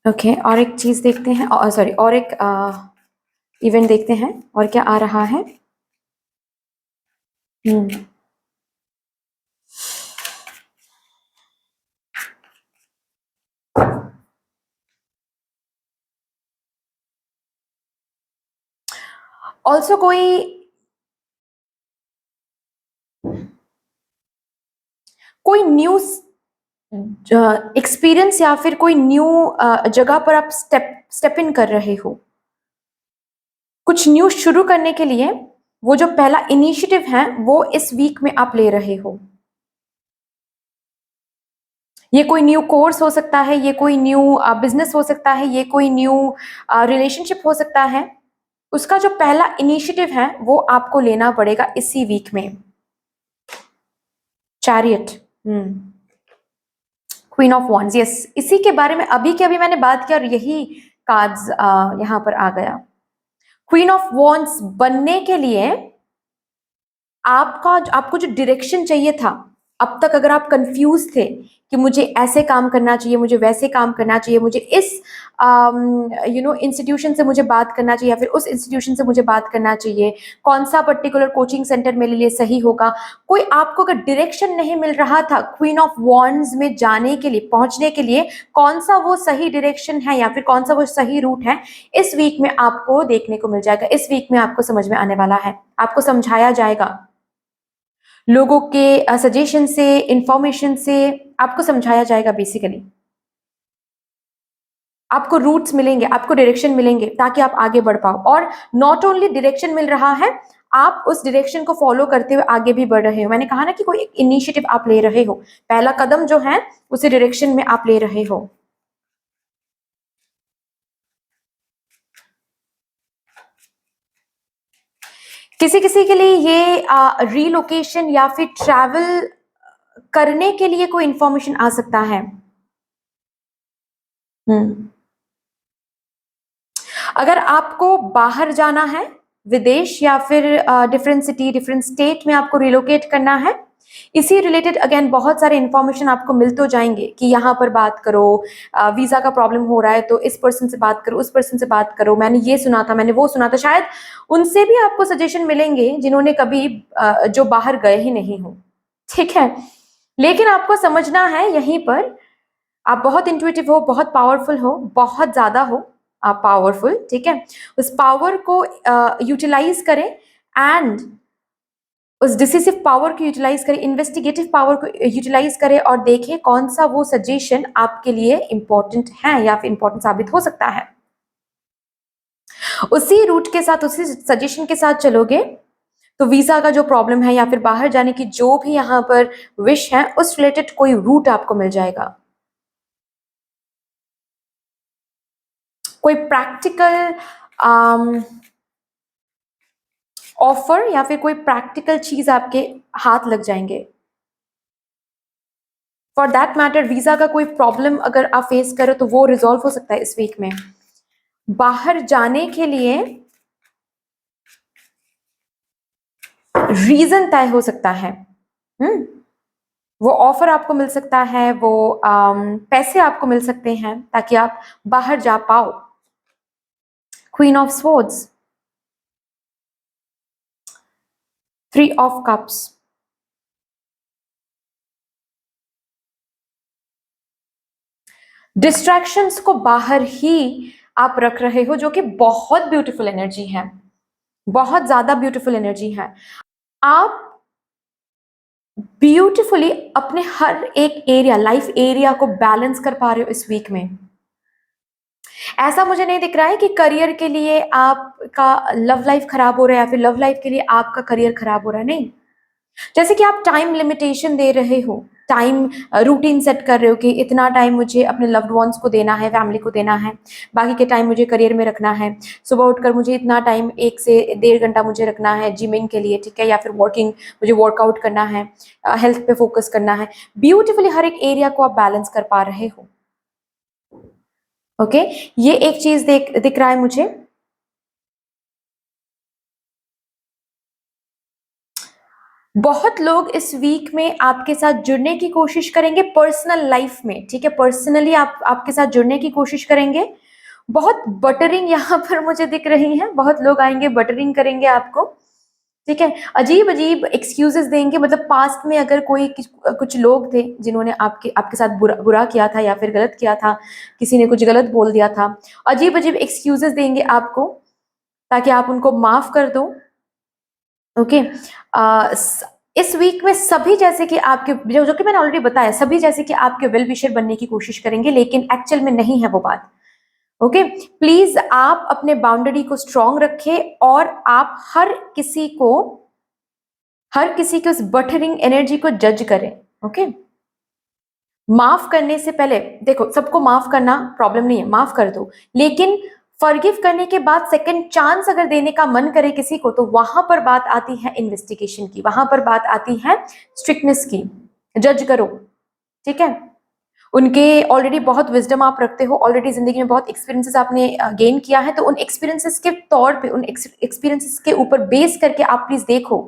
ओके, और एक चीज देखते हैं, सॉरी, और एक इवेंट देखते हैं और क्या आ रहा है। ऑल्सो कोई न्यू एक्सपीरियंस या फिर कोई न्यू जगह पर आप स्टेप इन कर रहे हो, कुछ न्यू शुरू करने के लिए वो जो पहला इनिशिएटिव है वो इस वीक में आप ले रहे हो। ये कोई न्यू कोर्स हो सकता है, ये कोई न्यू बिजनेस हो सकता है, ये कोई न्यू रिलेशनशिप हो सकता है, उसका जो पहला इनिशिएटिव है वो आपको लेना पड़ेगा इसी वीक में। Chariot, queen of wands, yes, इसी के बारे में अभी के अभी मैंने बात किया और यही कार्ड्स यहां पर आ गया। क्वीन ऑफ वॉन्ड्स बनने के लिए आपको जो डायरेक्शन चाहिए था, अब तक अगर आप कंफ्यूज थे कि मुझे ऐसे काम करना चाहिए, मुझे वैसे काम करना चाहिए, मुझे इस इंस्टीट्यूशन से मुझे बात करना चाहिए या फिर उस इंस्टीट्यूशन से मुझे बात करना चाहिए, कौन सा पर्टिकुलर कोचिंग सेंटर मेरे लिए सही होगा, कोई आपको अगर डायरेक्शन नहीं मिल रहा था क्वीन ऑफ वॉन्ड्स में जाने के लिए, पहुंचने के लिए, कौन सा वो सही डायरेक्शन है या फिर कौन सा वो सही रूट है, इस वीक में आपको देखने को मिल जाएगा। इस वीक में आपको समझ में आने वाला है, आपको समझाया जाएगा लोगों के सजेशन से, इंफॉर्मेशन से आपको समझाया जाएगा। बेसिकली आपको रूट्स मिलेंगे, आपको डायरेक्शन मिलेंगे ताकि आप आगे बढ़ पाओ। और नॉट ओनली डायरेक्शन मिल रहा है, आप उस डायरेक्शन को फॉलो करते हुए आगे भी बढ़ रहे हो। मैंने कहा ना कि कोई एक इनिशिएटिव आप ले रहे हो, पहला कदम जो है उसी डायरेक्शन में आप ले रहे हो। किसी किसी के लिए ये रीलोकेशन या फिर ट्रैवल करने के लिए कोई इंफॉर्मेशन आ सकता है। अगर आपको बाहर जाना है, विदेश या फिर डिफरेंट सिटी, डिफरेंट स्टेट में आपको रिलोकेट करना है, इसी रिलेटेड अगेन बहुत सारे इंफॉर्मेशन आपको मिल तो जाएंगे कि यहाँ पर बात करो, वीजा का प्रॉब्लम हो रहा है तो इस पर्सन से बात करो, उस पर्सन से बात करो, मैंने ये सुना था, मैंने वो सुना था। शायद उनसे भी आपको सजेशन मिलेंगे जिन्होंने कभी जो बाहर गए ही नहीं हो, ठीक है। लेकिन आपको समझना है यहीं पर, आप बहुत इंट्यूटिव हो, बहुत पावरफुल हो, बहुत ज्यादा हो आप पावरफुल, ठीक है। उस पावर को यूटिलाइज करें एंड उस डिसिसिव पावर को यूटिलाइज करें, इन्वेस्टिगेटिव पावर को यूटिलाइज करें और देखें कौन सा वो सजेशन आपके लिए इंपॉर्टेंट है या फिर इंपॉर्टेंट साबित हो सकता है। उसी रूट के साथ, उसी सजेशन के साथ चलोगे तो वीजा का जो प्रॉब्लम है या फिर बाहर जाने की जो भी यहाँ पर विश है, उस रिलेटेड कोई रूट आपको मिल जाएगा। कोई प्रैक्टिकल ऑफर या फिर कोई प्रैक्टिकल चीज आपके हाथ लग जाएंगे। फॉर दैट मैटर वीजा का कोई प्रॉब्लम अगर आप फेस करो तो वो रिजॉल्व हो सकता है इस वीक में। बाहर जाने के लिए रीजन तय हो सकता है। वो ऑफर आपको मिल सकता है, वो पैसे आपको मिल सकते हैं ताकि आप बाहर जा पाओ। Queen of swords, three of cups, distractions को बाहर ही आप रख रहे हो, जो कि बहुत ब्यूटीफुल एनर्जी है, बहुत ज्यादा ब्यूटीफुल एनर्जी है। आप ब्यूटीफुली अपने हर एक एरिया, लाइफ एरिया को बैलेंस कर पा रहे हो इस वीक में। ऐसा मुझे नहीं दिख रहा है कि करियर के लिए आपका लव लाइफ खराब हो रहा है या फिर लव लाइफ के लिए आपका करियर खराब हो रहा है, नहीं। जैसे कि आप टाइम लिमिटेशन दे रहे हो, टाइम रूटीन सेट कर रहे हो कि इतना टाइम मुझे अपने लव्ड वंस को देना है, फैमिली को देना है, बाकी के टाइम मुझे करियर में रखना है। सुबह उठकर मुझे इतना टाइम, 1 से 1.5 घंटा मुझे रखना है जिमिंग के लिए, ठीक है, या फिर वर्किंग, मुझे वर्कआउट करना है, हेल्थ पे फोकस करना है। ब्यूटीफुली हर एक एरिया को आप बैलेंस कर पा रहे हो। ओके, ये एक चीज दिख रहा है मुझे। बहुत लोग इस वीक में आपके साथ जुड़ने की कोशिश करेंगे पर्सनल लाइफ में, ठीक है, पर्सनली आपके साथ जुड़ने की कोशिश करेंगे। बहुत बटरिंग यहाँ पर मुझे दिख रही है, बहुत लोग आएंगे, बटरिंग करेंगे आपको, ठीक है, अजीब अजीब एक्सक्यूजेस देंगे। मतलब पास्ट में अगर कोई कुछ लोग थे जिन्होंने आपके साथ बुरा किया था या फिर गलत किया था, किसी ने कुछ गलत बोल दिया था, अजीब अजीब एक्सक्यूजेस देंगे आपको ताकि आप उनको माफ कर दो। ओके, इस वीक में सभी जैसे कि आपके, जो कि मैंने ऑलरेडी बताया, सभी जैसे कि आपके वेल विशर बनने की कोशिश करेंगे, लेकिन एक्चुअल में नहीं है वो बात। ओके, प्लीज आप अपने बाउंड्री को स्ट्रॉन्ग रखें और आप हर किसी के उस बटरिंग एनर्जी को जज करें। ओके, माफ करने से पहले देखो, सबको माफ करना प्रॉब्लम नहीं है, माफ कर दो, लेकिन फॉरगिव करने के बाद सेकंड चांस अगर देने का मन करे किसी को, तो वहां पर बात आती है इन्वेस्टिगेशन की, वहां पर बात आती है स्ट्रिक्टनेस की। जज करो, ठीक है। उनके ऑलरेडी बहुत विजडम आप रखते हो, ऑलरेडी जिंदगी में बहुत एक्सपीरियंसेस आपने गेन किया है, तो उन एक्सपीरियंसेस के तौर पे, उन एक्सपीरियंसेस के ऊपर बेस करके आप प्लीज देखो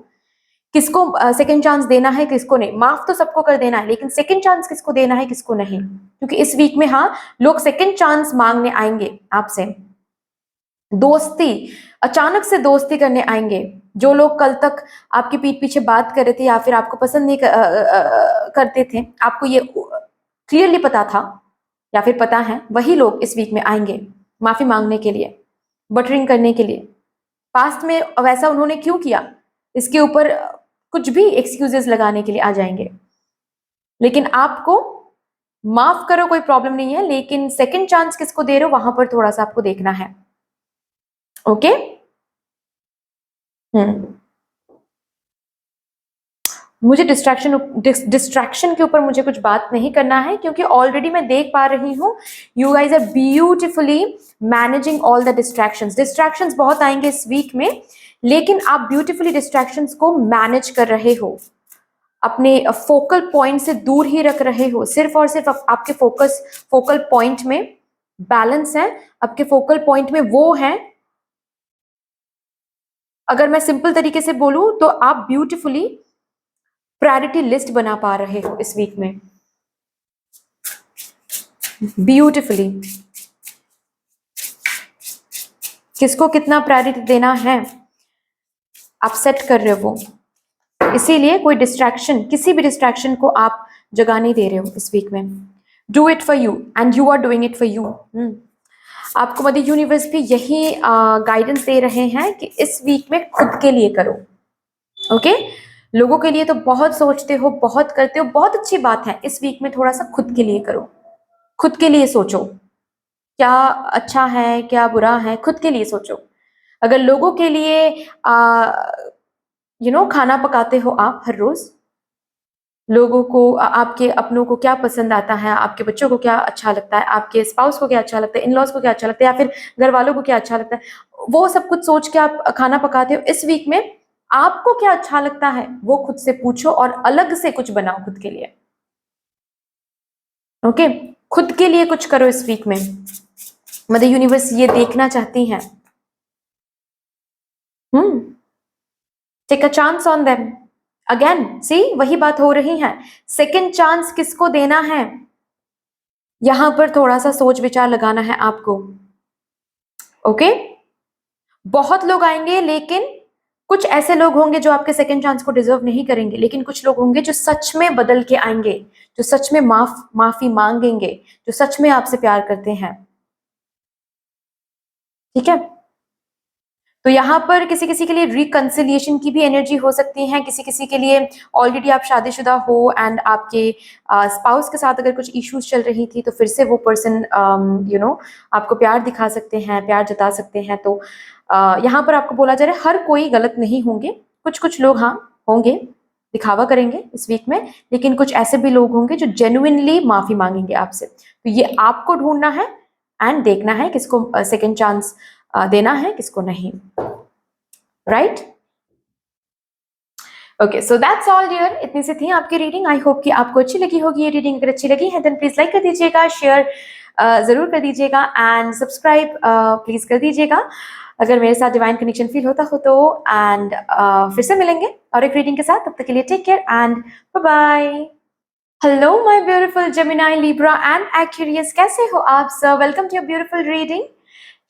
किसको सेकंड चांस देना है, किसको नहीं। माफ तो सबको कर देना है, लेकिन सेकंड चांस किसको देना है, किसको नहीं। क्योंकि इस वीक में हाँ, लोग सेकंड चांस मांगने आएंगे आपसे, दोस्ती, अचानक से दोस्ती करने आएंगे। जो लोग कल तक आपके पीठ पीछे बात कर रहे थे या फिर आपको पसंद नहीं करते थे, आपको ये क्लियरली पता था या फिर पता है, वही लोग इस वीक में आएंगे माफी मांगने के लिए, बटरिंग करने के लिए। पास्ट में वैसा उन्होंने क्यों किया, इसके ऊपर कुछ भी एक्सक्यूजेस लगाने के लिए आ जाएंगे। लेकिन आपको माफ करो, कोई प्रॉब्लम नहीं है, लेकिन सेकंड चांस किसको दे रहे हो वहां पर थोड़ा सा आपको देखना है। ओके। मुझे डिस्ट्रैक्शन के ऊपर मुझे कुछ बात नहीं करना है, क्योंकि ऑलरेडी मैं देख पा रही हूँ you guys are beautifully managing all the distractions बहुत आएंगे इस वीक में, लेकिन आप ब्यूटिफुली डिस्ट्रैक्शंस को मैनेज कर रहे हो, अपने फोकल पॉइंट से दूर ही रख रहे हो। सिर्फ और सिर्फ आपके फोकल पॉइंट में बैलेंस है, आपके फोकल पॉइंट में वो है। अगर मैं सिंपल तरीके से बोलूं तो आप ब्यूटीफुली प्रायोरिटी लिस्ट बना पा रहे हो इस वीक में, ब्यूटीफुली। किसको कितना प्रायोरिटी देना है आप सेट कर रहे हो, इसीलिए कोई डिस्ट्रैक्शन, किसी भी डिस्ट्रैक्शन को आप जगह नहीं दे रहे हो इस वीक में। Do it for you and you are doing it for you. आपको मदर यूनिवर्स भी यही गाइडेंस दे रहे हैं कि इस वीक में खुद के लिए करो। ओके, लोगों के लिए तो बहुत सोचते हो, बहुत करते हो, बहुत अच्छी बात है। इस वीक में थोड़ा सा खुद के लिए करो, खुद के लिए सोचो क्या अच्छा है क्या बुरा है, खुद के लिए सोचो। अगर लोगों के लिए खाना पकाते हो आप हर रोज, लोगों को, आपके अपनों को क्या पसंद आता है, आपके बच्चों को क्या अच्छा लगता है, आपके स्पाउस को क्या अच्छा लगता है, इन लॉज को क्या अच्छा लगता है, या फिर घर वालों को क्या अच्छा लगता है, वो सब कुछ सोच के आप खाना पकाते हो। इस वीक में आपको क्या अच्छा लगता है वो खुद से पूछो और अलग से कुछ बनाओ खुद के लिए। ओके, खुद के लिए कुछ करो इस वीक में। मदर यूनिवर्स ये देखना चाहती हैं। Take a chance on them. Again see, वही बात हो रही है। सेकंड चांस किसको देना है, यहां पर थोड़ा सा सोच विचार लगाना है आपको। ओके, बहुत लोग आएंगे, लेकिन कुछ ऐसे लोग होंगे जो आपके सेकंड चांस को डिजर्व नहीं करेंगे, लेकिन कुछ लोग होंगे जो सच में बदल के आएंगे, जो सच में माफी मांगेंगे, जो सच में आपसे प्यार करते हैं। ठीक है, तो यहाँ पर किसी किसी के लिए रिकंसिलिएशन की भी एनर्जी हो सकती है, किसी किसी के लिए ऑलरेडी आप शादीशुदा हो एंड आपके स्पाउस के साथ अगर कुछ इश्यूज चल रही थी, तो फिर से वो पर्सन आपको प्यार दिखा सकते हैं, प्यार जता सकते हैं। तो यहाँ पर आपको बोला जा रहा है हर कोई गलत नहीं होंगे, कुछ कुछ लोग हाँ होंगे, दिखावा करेंगे इस वीक में, लेकिन कुछ ऐसे भी लोग होंगे जो जेन्युइनली माफी मांगेंगे आपसे। तो ये आपको ढूंढना है एंड देखना है किसको सेकेंड चांस देना है, किसको नहीं। Right, okay, so that's all dear. इतनी सी थी आपकी रीडिंग। आई होप कि आपको अच्छी लगी होगी ये रीडिंग। अगर अच्छी लगी है देन प्लीज लाइक कर दीजिएगा, शेयर जरूर कर दीजिएगा एंड सब्सक्राइब प्लीज कर दीजिएगा अगर मेरे साथ डिवाइन कनेक्शन फील होता हो तो। एंड फिर से मिलेंगे और एक रीडिंग के साथ, तब तक के लिए take care and bye bye. Hello my beautiful Gemini, Libra and Aquarius, कैसे हो आप सब? Welcome to your beautiful reading.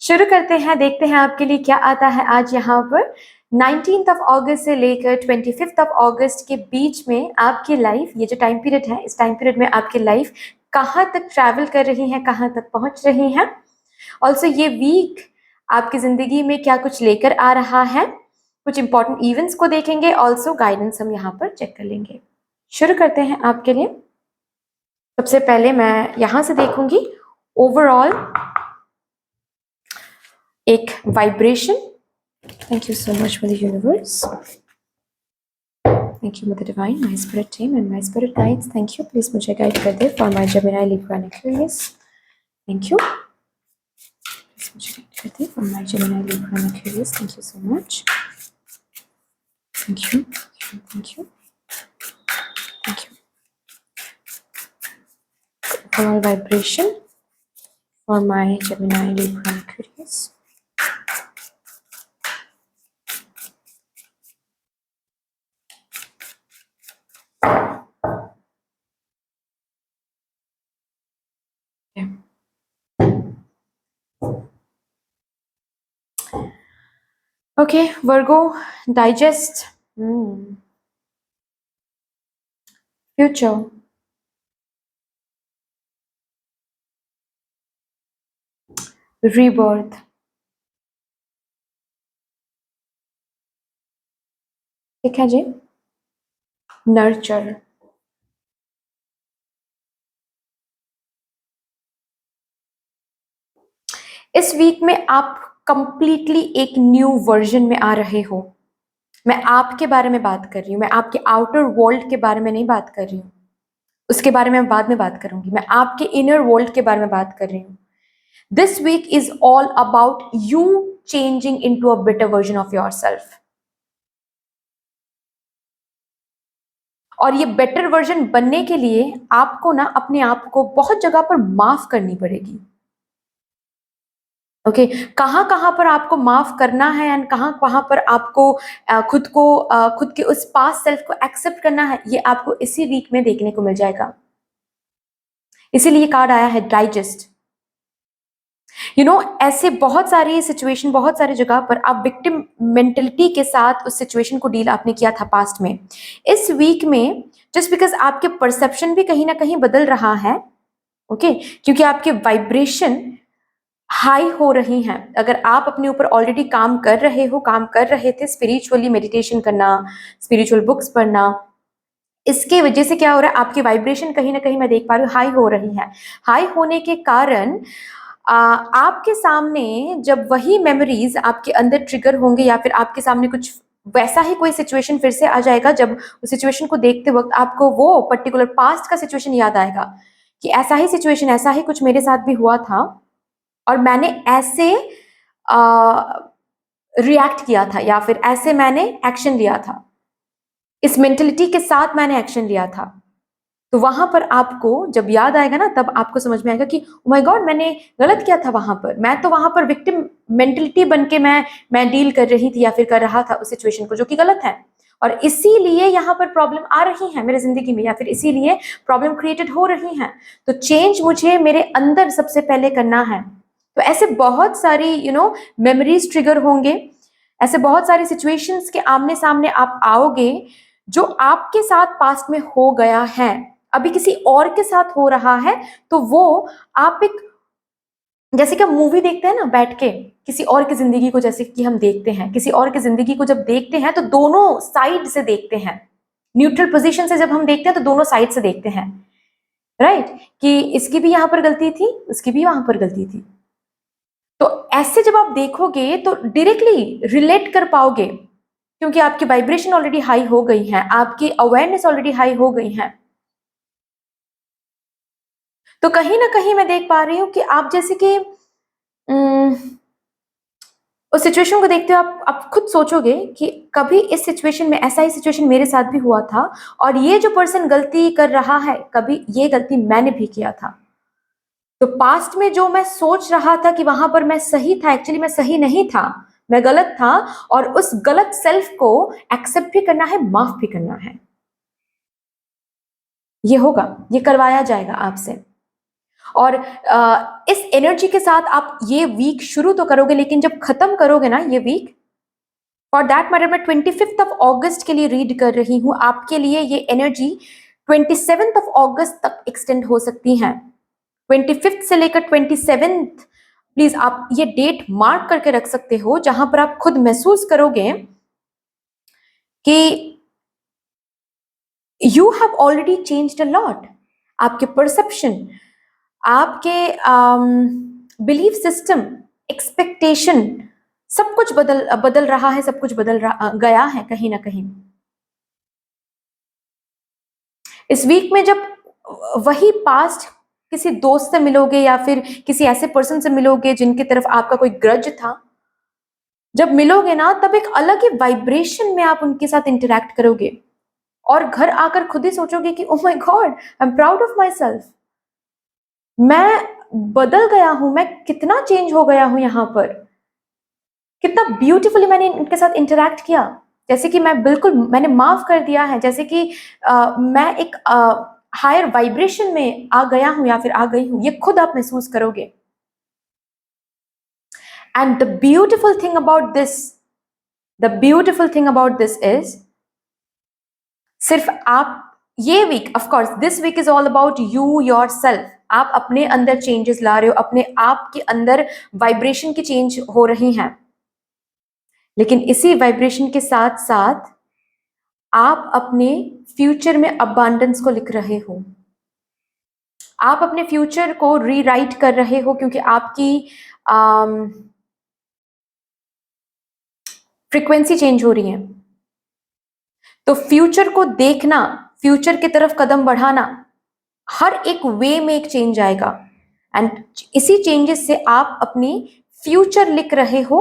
शुरू करते हैं, देखते हैं आपके लिए क्या आता है आज। यहाँ पर 19th ऑफ अगस्त से लेकर 25th ऑफ अगस्त के बीच में आपकी लाइफ, ये जो टाइम पीरियड है, इस टाइम पीरियड में आपकी लाइफ कहाँ तक ट्रैवल कर रही है, कहाँ तक पहुंच रही है। ऑल्सो ये वीक आपकी जिंदगी में क्या कुछ लेकर आ रहा है, कुछ इंपॉर्टेंट इवेंट्स को देखेंगे, ऑल्सो गाइडेंस हम यहाँ पर चेक कर लेंगे। शुरू करते हैं आपके लिए। सबसे पहले मैं यहाँ से देखूंगी ओवरऑल एक vibration. Thank you so much mother universe, thank you mother divine, my spirit team and my spirit guides, thank you. Please मुझे गाइड कर दे for my Gemini, Libra and Aquarius, thank you. Please मुझे guide Kriti from my Gemini Libra and Aquarius. Thank you so much. Thank you. Thank you. Thank you. Overall vibration for my Gemini Libra and Aquarius. Okay, Virgo, digest. Future. Rebirth. ठीक है जी. Nurture. इस week में आप completely एक new version में आ रहे हो. मैं आपके बारे में बात कर रही हूँ, मैं आपके आउटर वर्ल्ड के बारे में नहीं बात कर रही हूँ. उसके बारे में बाद में बात करूंगी. मैं आपके इनर वर्ल्ड के बारे में बात कर रही हूँ. This week is all about you changing into a better version of yourself. और ये बेटर वर्जन बनने के लिए आपको ना अपने आप को बहुत जगह पर माफ करनी पड़ेगी. ओके, कहाँ कहाँ पर आपको माफ करना है एंड कहाँ कहाँ पर आपको खुद के उस पास्ट सेल्फ को एक्सेप्ट करना है, ये आपको इसी वीक में देखने को मिल जाएगा. इसीलिए कार्ड आया है डाइजेस्ट. ऐसे बहुत सारी सिचुएशन, बहुत सारी जगह पर आप विक्टिम मेंटेलिटी के साथ उस सिचुएशन को डील आपने किया था पास्ट में. इस वीक में जस्ट बिकॉज आपके परसेप्शन भी कहीं ना कहीं बदल रहा है. ओके, क्योंकि आपके वाइब्रेशन हाई हो रही हैं. अगर आप अपने ऊपर ऑलरेडी काम कर रहे थे स्पिरिचुअली, मेडिटेशन करना, स्पिरिचुअल बुक्स पढ़ना, इसके वजह से क्या हो रहा है, आपकी वाइब्रेशन कहीं ना कहीं मैं देख पा रही हूँ हाई हो रही है. हाई होने के कारण आपके सामने जब वही मेमोरीज आपके अंदर ट्रिगर होंगे या फिर आपके सामने कुछ वैसा ही कोई सिचुएशन फिर से आ जाएगा, जब उस सिचुएशन को देखते वक्त आपको वो पर्टिकुलर पास्ट का सिचुएशन याद आएगा कि ऐसा ही सिचुएशन, ऐसा ही कुछ मेरे साथ भी हुआ था और मैंने ऐसे रिएक्ट किया था या फिर ऐसे मैंने एक्शन लिया था, इस मेंटेलिटी के साथ मैंने एक्शन लिया था. तो वहां पर आपको जब याद आएगा ना, तब आपको समझ में आएगा कि ओ माय गॉड, मैंने गलत किया था वहां पर. मैं तो वहां पर विक्टिम मेंटेलिटी बन के मैं डील कर रही थी या फिर कर रहा था उस सिचुएशन को, जो कि गलत है. और इसीलिए यहाँ पर प्रॉब्लम आ रही है मेरे जिंदगी में, या फिर इसीलिए प्रॉब्लम क्रिएटेड हो रही है. तो चेंज मुझे मेरे अंदर सबसे पहले करना है. तो ऐसे बहुत सारी मेमोरीज ट्रिगर होंगे, ऐसे बहुत सारी सिचुएशंस के आमने सामने आप आओगे जो आपके साथ पास्ट में हो गया है, अभी किसी और के साथ हो रहा है. तो वो आप एक, जैसे कि हम मूवी देखते हैं ना बैठ के, किसी और की जिंदगी को जैसे कि हम देखते हैं, किसी और की जिंदगी को जब देखते हैं तो दोनों साइड से देखते हैं. न्यूट्रल पोजीशन से जब हम देखते हैं तो दोनों साइड से देखते हैं, राइट, कि इसकी भी यहाँ पर गलती थी, उसकी भी वहां पर गलती थी. तो ऐसे जब आप देखोगे तो डायरेक्टली रिलेट कर पाओगे, क्योंकि आपकी वाइब्रेशन ऑलरेडी हाई हो गई है, आपकी अवेयरनेस ऑलरेडी हाई हो गई है. तो कहीं ना कहीं मैं देख पा रही हूँ कि आप जैसे कि उस सिचुएशन को देखते हो, आप खुद सोचोगे कि कभी इस सिचुएशन में, ऐसा ही सिचुएशन मेरे साथ भी हुआ था और ये जो पर्सन गलती कर रहा है, कभी ये गलती मैंने भी किया था. तो पास्ट में जो मैं सोच रहा था कि वहां पर मैं सही था, एक्चुअली मैं सही नहीं था, मैं गलत था. और उस गलत सेल्फ को एक्सेप्ट भी करना है, माफ भी करना है. ये होगा, ये करवाया जाएगा आपसे. और इस एनर्जी के साथ आप ये वीक शुरू तो करोगे, लेकिन जब खत्म करोगे ना ये वीक, फॉर दैट मैटर मैं 25 ऑफ अगस्त के लिए रीड कर रही हूँ. आपके लिए ये एनर्जी 27 ऑफ अगस्त तक एक्सटेंड हो सकती है. 25 से लेकर 27, प्लीज आप ये डेट मार्क करके रख सकते हो, जहां पर आप खुद महसूस करोगे कि you have already changed a lot. आपके परसेप्शन, आपके बिलीफ सिस्टम, एक्सपेक्टेशन, सब कुछ बदल रहा है, सब कुछ गया है कहीं ना कहीं. इस वीक में जब वही पास्ट किसी दोस्त से मिलोगे या फिर किसी ऐसे पर्सन से मिलोगे जिनकी तरफ आपका कोई ग्रज था, जब मिलोगे ना तब एक अलग ही वाइब्रेशन में आप उनके साथ इंटरेक्ट करोगे और घर आकर खुद ही सोचोगे कि oh my God, I am proud of my self, मैं बदल गया हूं, मैं कितना चेंज हो गया हूं यहाँ पर, कितना ब्यूटीफुली मैंने इनके साथ इंटरेक्ट किया, जैसे कि मैंने माफ कर दिया है, जैसे कि मैं एक हायर वाइब्रेशन में आ गया हूं या फिर आ गई हूं, ये खुद आप महसूस करोगे। And the beautiful thing about this is, सिर्फ आप ये week, of course this week is all about you yourself, आप अपने अंदर चेंजेस ला रहे हो, अपने आप के अंदर वाइब्रेशन की चेंज हो रही हैं, लेकिन इसी वाइब्रेशन के साथ साथ आप अपने फ्यूचर में अबांडेंस को लिख रहे हो, आप अपने फ्यूचर को रीराइट कर रहे हो, क्योंकि आपकी फ्रीक्वेंसी चेंज हो रही है। तो फ्यूचर को देखना, फ्यूचर की तरफ कदम बढ़ाना, हर एक वे में एक चेंज आएगा एंड इसी चेंजेस से आप अपनी फ्यूचर लिख रहे हो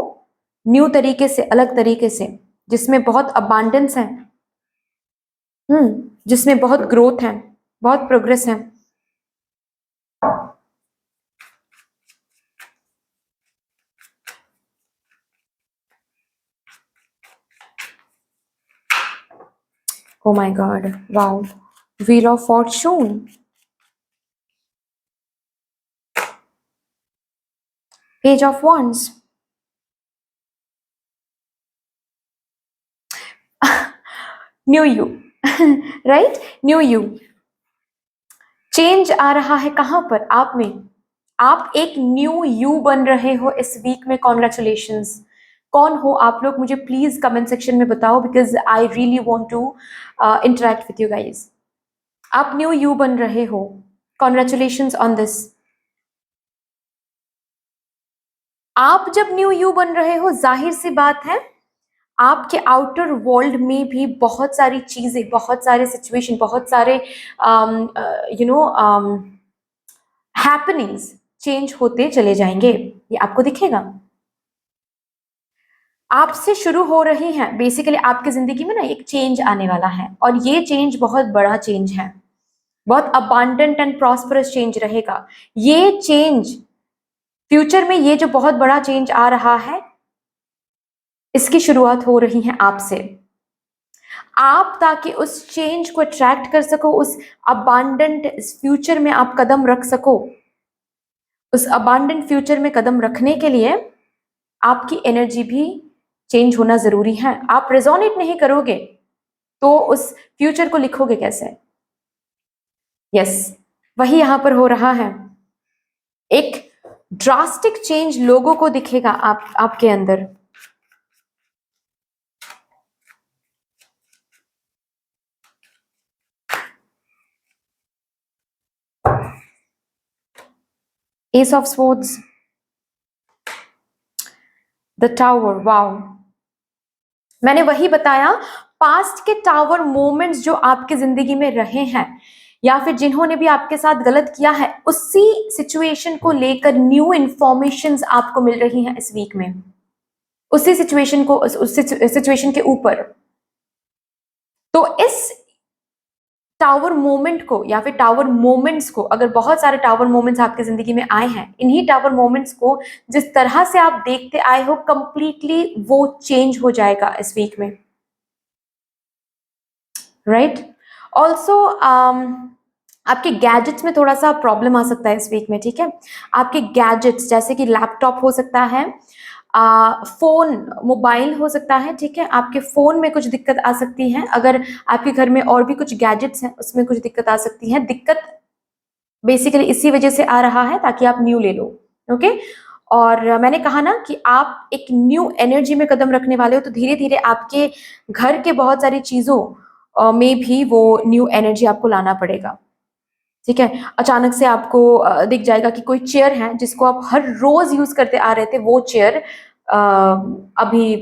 न्यू तरीके से, अलग तरीके से, जिसमें बहुत अबांडेंस है, जिसमें बहुत ग्रोथ है, बहुत प्रोग्रेस है। Oh my God, wow. Wheel of Fortune. Page of Wands. New you. Right? New you. Change आ रहा है कहां पर? आप में। आप एक न्यू यू बन रहे हो इस वीक में। कॉन्ग्रेचुलेशंस। कौन हो आप लोग? मुझे प्लीज कमेंट सेक्शन में बताओ, because I really want to interact with you guys. आप न्यू यू बन रहे हो। Congratulations on this. आप जब न्यू यू बन रहे हो, जाहिर सी बात है आपके आउटर वर्ल्ड में भी बहुत सारी चीजें, बहुत सारे सिचुएशन, बहुत सारे हैपनिंग्स चेंज होते चले जाएंगे। ये आपको दिखेगा। आपसे शुरू हो रही हैं बेसिकली आपकी जिंदगी में ना एक चेंज आने वाला है, और ये चेंज बहुत बड़ा चेंज है, बहुत अबांडेंट एंड प्रॉस्परस चेंज रहेगा। ये चेंज फ्यूचर में, ये जो बहुत बड़ा चेंज आ रहा है, इसकी शुरुआत हो रही है आपसे। आप ताकि उस चेंज को अट्रैक्ट कर सको, उस अबांडेंट फ्यूचर में आप कदम रख सको, उस अबांडेंट फ्यूचर में कदम रखने के लिए आपकी एनर्जी भी चेंज होना जरूरी है। आप रेजोनेट नहीं करोगे तो उस फ्यूचर को लिखोगे कैसे? यस, वही यहां पर हो रहा है। एक ड्रास्टिक चेंज लोगों को दिखेगा आपके अंदर। S of swords, the tower. Wow, मैंने वही बताया, पास्ट के टावर मोमेंट्स जो आपके जिंदगी में रहे हैं, या फिर जिन्होंने भी आपके साथ गलत किया है, उसी सिचुएशन को लेकर न्यू इंफॉर्मेशंस आपको मिल रही हैं इस वीक में, उसी सिचुएशन को, उस सिचुएशन के ऊपर। तो इस टावर मोमेंट को या फिर टावर मोमेंट्स को, अगर बहुत सारे टावर मोमेंट्स आपकी जिंदगी में आए हैं, इन्हीं टावर मोमेंट्स को जिस तरह से आप देखते आए हो, कंप्लीटली वो चेंज हो जाएगा इस वीक में। राइट? ऑल्सो आपके गैजेट्स में थोड़ा सा प्रॉब्लम आ सकता है इस वीक में, ठीक है? आपके गैजेट्स जैसे कि लैपटॉप हो सकता है, फोन, मोबाइल हो सकता है, ठीक है? आपके फोन में कुछ दिक्कत आ सकती है। अगर आपके घर में और भी कुछ गैजेट्स हैं, उसमें कुछ दिक्कत आ सकती है। दिक्कत बेसिकली इसी वजह से आ रहा है ताकि आप न्यू ले लो। ओके? और मैंने कहा ना कि आप एक न्यू एनर्जी में कदम रखने वाले हो, तो धीरे धीरे आपके घर के बहुत सारी चीजों में भी वो न्यू एनर्जी आपको लाना पड़ेगा। ठीक है? अचानक से आपको दिख जाएगा कि कोई चेयर है जिसको आप हर रोज यूज करते आ रहे थे, वो चेयर अभी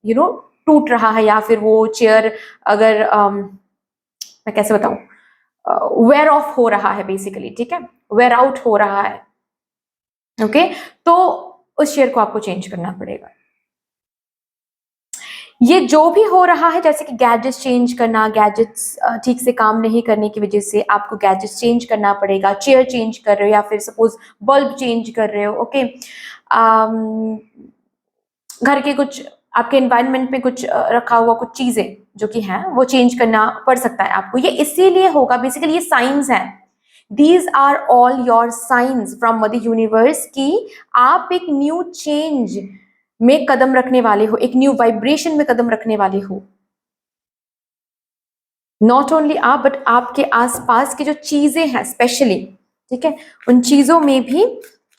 टूट रहा है, या फिर वो चेयर, अगर मैं कैसे बताऊं, वेयर ऑफ हो रहा है बेसिकली, ठीक है, वेयर आउट हो रहा है, ओके, तो उस शेयर को आपको चेंज करना पड़ेगा। ये जो भी हो रहा है, जैसे कि गैजेट्स चेंज करना, गैजेट्स ठीक से काम नहीं करने की वजह से आपको गैजेट्स चेंज करना पड़ेगा, चेयर चेंज कर रहे हो या फिर सपोज बल्ब चेंज कर रहे हो, ओके, घर के कुछ आपके एनवायरनमेंट में कुछ रखा हुआ कुछ चीजें जो कि हैं वो चेंज करना पड़ सकता है आपको। ये इसीलिए होगा, बेसिकली ये साइंस हैं, these are all your signs from mother universe कि आप एक न्यू चेंज में कदम रखने वाले हो, एक न्यू वाइब्रेशन में कदम रखने वाले हो। नॉट ओनली आप, बट आपके आसपास की जो चीजें हैं स्पेशली, ठीक है, उन चीजों में भी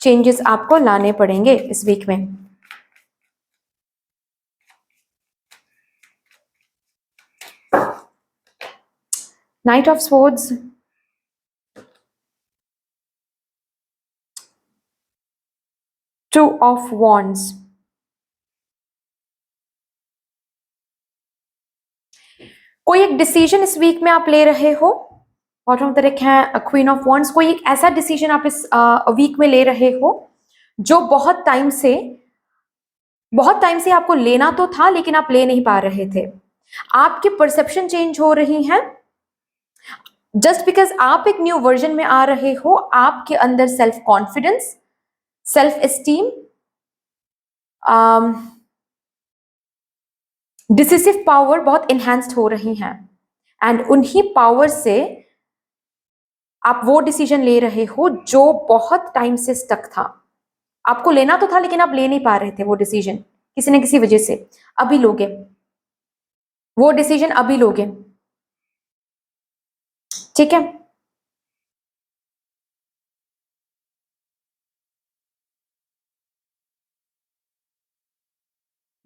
चेंजेस आपको लाने पड़ेंगे इस वीक में। Knight of Swords, Two of Wands, कोई एक डिसीजन इस वीक में आप ले रहे हो। बॉटम ऑफ द डेक है क्वीन ऑफ वॉन्ड्स, कोई एक ऐसा डिसीजन आप इस वीक में ले रहे हो जो बहुत टाइम से आपको लेना तो था लेकिन आप ले नहीं पा रहे थे। आपकी परसेप्शन चेंज हो रही है, जस्ट बिकॉज आप एक न्यू वर्जन में आ रहे हो, आपके अंदर self confidence, self esteem, decisive power बहुत इनहैंस्ड हो रही हैं, एंड उन्हीं पावर से आप वो डिसीजन ले रहे हो जो बहुत टाइम से स्टक था। आपको लेना तो था लेकिन आप ले नहीं पा रहे थे वो डिसीजन किसी न किसी वजह से। अभी लोगे वो डिसीजन, अभी लोगे, ठीक है।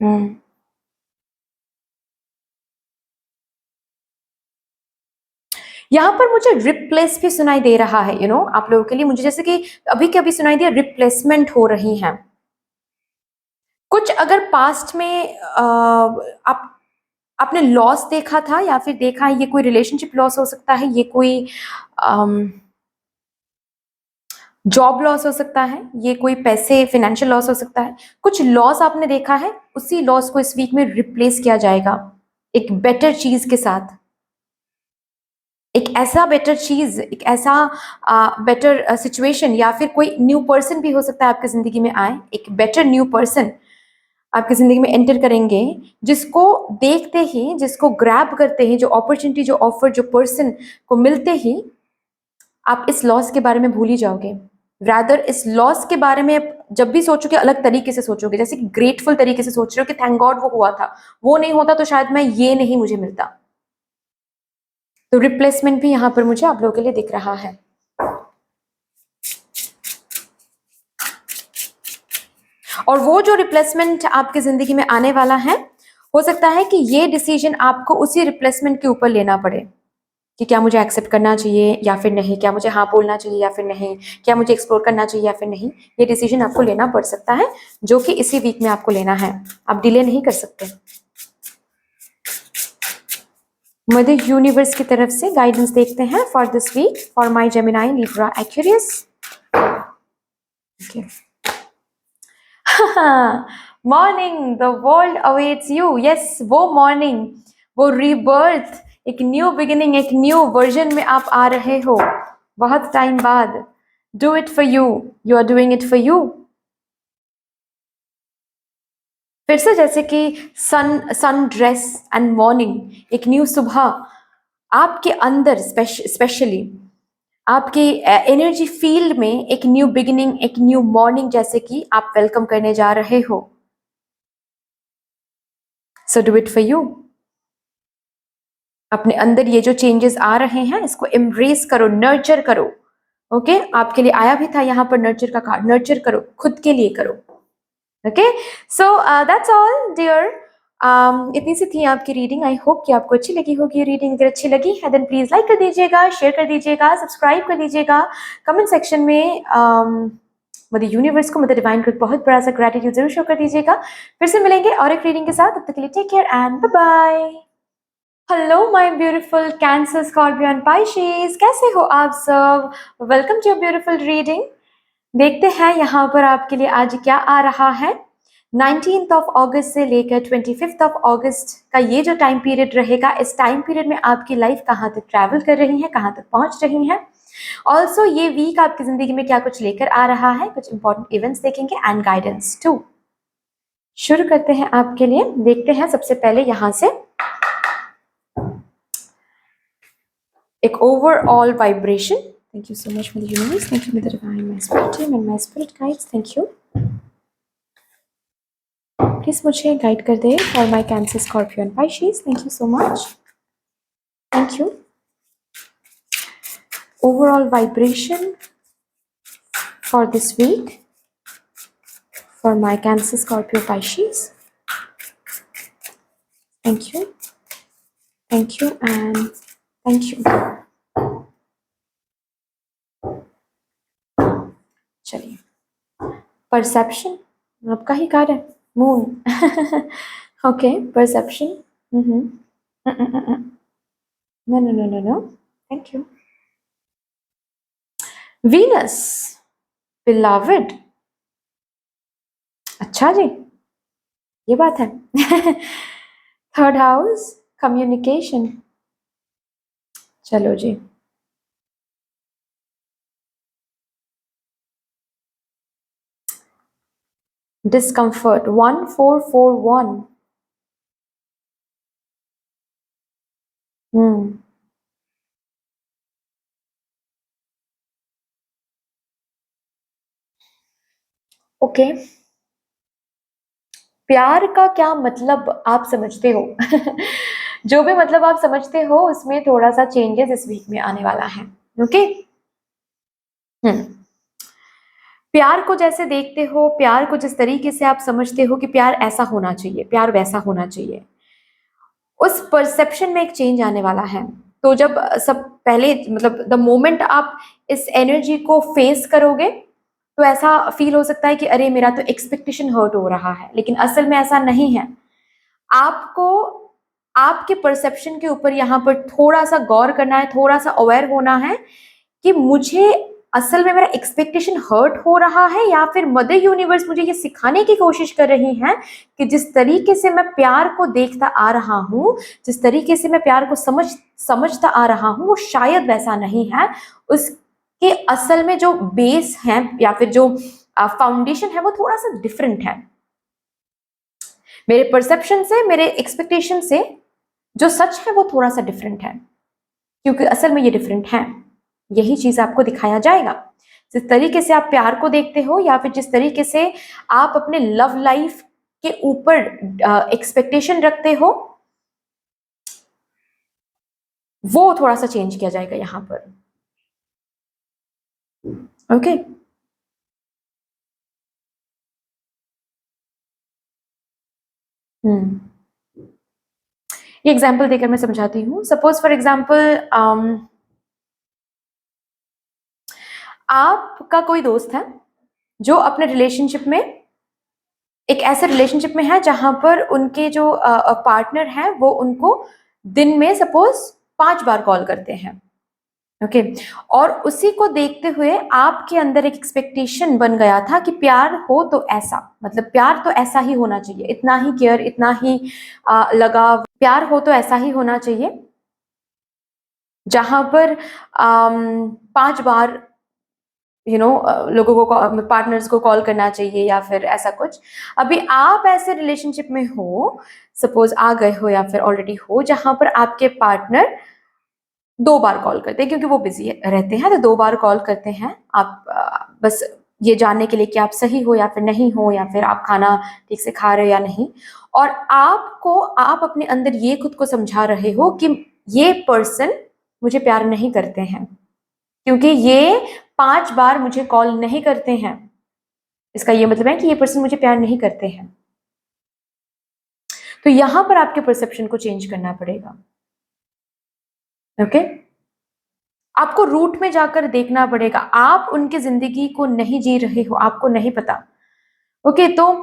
हम्म, यहाँ पर मुझे रिप्लेस भी सुनाई दे रहा है, यू नो, आप लोगों के लिए मुझे जैसे कि अभी के अभी सुनाई दिया, रिप्लेसमेंट हो रही है कुछ। अगर पास्ट में आप आपने लॉस देखा था या फिर देखा है, ये कोई रिलेशनशिप लॉस हो सकता है, ये कोई जॉब लॉस हो सकता है, ये कोई पैसे फिनेंशियल लॉस हो सकता है, कुछ लॉस आपने देखा है, उसी लॉस को इस वीक में रिप्लेस किया जाएगा एक बेटर चीज के साथ। एक ऐसा बेटर चीज, एक ऐसा बेटर सिचुएशन, या फिर कोई न्यू पर्सन भी हो सकता है आपकी जिंदगी में आए, एक बेटर न्यू पर्सन आपकी जिंदगी में एंटर करेंगे, जिसको देखते ही, जिसको ग्रैब करते ही, जो अपॉर्चुनिटी, जो ऑफर, जो पर्सन को मिलते ही आप इस लॉस के बारे में भूल ही जाओगे। रादर इस लॉस के बारे में जब भी सोचोगे अलग तरीके से सोचोगे, जैसे कि ग्रेटफुल तरीके से सोच रहे हो कि थैंक गॉड वो हुआ था, वो नहीं होता तो शायद मैं ये नहीं मुझे मिलता। तो रिप्लेसमेंट भी यहाँ पर मुझे आप लोगों के लिए दिख रहा है। और वो जो रिप्लेसमेंट आपकी जिंदगी में आने वाला है, हो सकता है कि ये डिसीजन आपको उसी रिप्लेसमेंट के ऊपर लेना पड़े कि क्या मुझे एक्सेप्ट करना चाहिए या फिर नहीं, क्या मुझे हाँ बोलना चाहिए या फिर नहीं, क्या मुझे एक्सप्लोर करना चाहिए या फिर नहीं। ये डिसीजन आपको लेना पड़ सकता है जो कि इसी वीक में आपको लेना है, आप डिले नहीं कर सकते। मदर यूनिवर्स की तरफ से गाइडेंस देखते हैं for this week for my Gemini Libra Aquarius. Morning, the world awaits you. Yes, वो मॉर्निंग, वो रीबर्थ, एक न्यू बिगिनिंग, एक न्यू वर्जन में आप आ रहे हो बहुत टाइम बाद। Do it for you, you are doing it for you. फिर से जैसे कि सन ड्रेस एंड मॉर्निंग, एक न्यू सुबह आपके अंदर, स्पेशली आपके एनर्जी फील्ड में एक न्यू बिगिनिंग, एक न्यू मॉर्निंग जैसे कि आप वेलकम करने जा रहे हो। So do it for you. अपने अंदर ये जो चेंजेस आ रहे हैं इसको एम्ब्रेस करो, नर्चर करो। ओके, आपके लिए आया भी था यहाँ पर नर्चर का कार्ड, नर्चर करो, खुद के लिए करो। Okay, so that's all dear. इतनी सी थी आपकी रीडिंग। आई होप कि आपको अच्छी लगी होगी ये रीडिंग। अगर अच्छी लगी है देन प्लीज लाइक कर दीजिएगा, शेयर कर दीजिएगा, सब्सक्राइब कर दीजिएगा। कमेंट सेक्शन में मदर यूनिवर्स को, मदर डिवाइन को एक बहुत बड़ा सा ग्रेटिट्यूड जरूर शो कर दीजिएगा। फिर से मिलेंगे और एक रीडिंग के साथ, तब तक के लिए take care and bye bye. Hello my beautiful Cancer Scorpio and Pisces, कैसे हो आप सब। Welcome to your beautiful reading. देखते हैं यहाँ पर आपके लिए आज क्या आ रहा है। 19th ऑफ अगस्त से लेकर 25th ऑफ अगस्त का ये जो टाइम पीरियड रहेगा, इस टाइम पीरियड में आपकी लाइफ कहाँ तक ट्रैवल कर रही है, कहाँ तक पहुंच रही है। ऑल्सो ये वीक आपकी जिंदगी में क्या कुछ लेकर आ रहा है, कुछ इंपॉर्टेंट इवेंट्स देखेंगे एंड गाइडेंस टू। शुरू करते हैं आपके लिए। देखते हैं सबसे पहले यहाँ से एक overall vibration. Thank you so much for the universe, thank you for the divine my spirit team and my spirit guides, thank you. Please मुझे गाइड कर दे for my Cancer Scorpio and Pisces, thank you so much, thank you. Overall vibration for this week for my Cancer Scorpio Pisces, thank you, thank you and thank you. चलिए, perception आपका ही कार्य है, moon. Okay, perception. No no no no no, thank you. Venus beloved, अच्छा जी, ये बात है। थर्ड हाउस कम्युनिकेशन, चलो जी। डिस्कम्फर्ट 1441। ओके, प्यार का क्या मतलब आप समझते हो। जो भी मतलब आप समझते हो उसमें थोड़ा सा चेंजेस इस वीक में आने वाला है। ओके, प्यार को जैसे देखते हो, प्यार को जिस तरीके से आप समझते हो कि प्यार ऐसा होना चाहिए, प्यार वैसा होना चाहिए, उस परसेप्शन में एक चेंज आने वाला है। तो जब सब पहले मतलब द मोमेंट आप इस एनर्जी को फेस करोगे तो ऐसा फील हो सकता है कि अरे मेरा तो एक्सपेक्टेशन हर्ट हो रहा है, लेकिन असल में ऐसा नहीं है। आपको आपके परसेप्शन के ऊपर यहाँ पर थोड़ा सा गौर करना है, थोड़ा सा अवेयर होना है कि मुझे असल में मेरा एक्सपेक्टेशन हर्ट हो रहा है या फिर मदर यूनिवर्स मुझे ये सिखाने की कोशिश कर रही है कि जिस तरीके से मैं प्यार को देखता आ रहा हूँ, जिस तरीके से मैं प्यार को समझता आ रहा हूँ, वो शायद वैसा नहीं है। उसके असल में जो बेस है या फिर जो फाउंडेशन है वो थोड़ा सा डिफरेंट है। मेरे परसेप्शन से, मेरे एक्सपेक्टेशन से जो सच है वो थोड़ा सा डिफरेंट है, क्योंकि असल में ये डिफरेंट है। यही चीज आपको दिखाया जाएगा। जिस तरीके से आप प्यार को देखते हो या फिर जिस तरीके से आप अपने लव लाइफ के ऊपर एक्सपेक्टेशन रखते हो, वो थोड़ा सा चेंज किया जाएगा यहां पर। ओके, ये एग्जाम्पल देकर मैं समझाती हूँ। सपोज फॉर एग्जाम्पल आपका कोई दोस्त है जो अपने रिलेशनशिप में, एक ऐसे रिलेशनशिप में है जहां पर उनके जो पार्टनर है वो उनको दिन में सपोज 5 बार कॉल करते हैं। ओके, और उसी को देखते हुए आपके अंदर एक एक्सपेक्टेशन बन गया था कि प्यार हो तो ऐसा, मतलब प्यार तो ऐसा ही होना चाहिए, इतना ही केयर, इतना ही लगाव, प्यार हो तो ऐसा ही होना चाहिए जहां पर 5 बार लोगों को, पार्टनर्स को कॉल करना चाहिए या फिर ऐसा कुछ। अभी आप ऐसे रिलेशनशिप में हो, सपोज आ गए हो या फिर ऑलरेडी हो, जहां पर आपके पार्टनर 2 बार कॉल करते हैं क्योंकि वो बिजी रहते हैं, तो 2 बार कॉल करते हैं। आप बस ये जानने के लिए कि आप सही हो या फिर नहीं हो, या फिर आप खाना ठीक से खा रहे हो या नहीं। और आप अपने अंदर ये खुद को समझा रहे हो कि ये पर्सन मुझे प्यार नहीं करते हैं क्योंकि ये 5 बार मुझे कॉल नहीं करते हैं। इसका ये मतलब है कि ये पर्सन मुझे प्यार नहीं करते हैं। तो यहां पर आपके परसेप्शन को चेंज करना पड़ेगा। ओके, आपको रूट में जाकर देखना पड़ेगा। आप उनकी जिंदगी को नहीं जी रहे हो, आपको नहीं पता। ओके, तो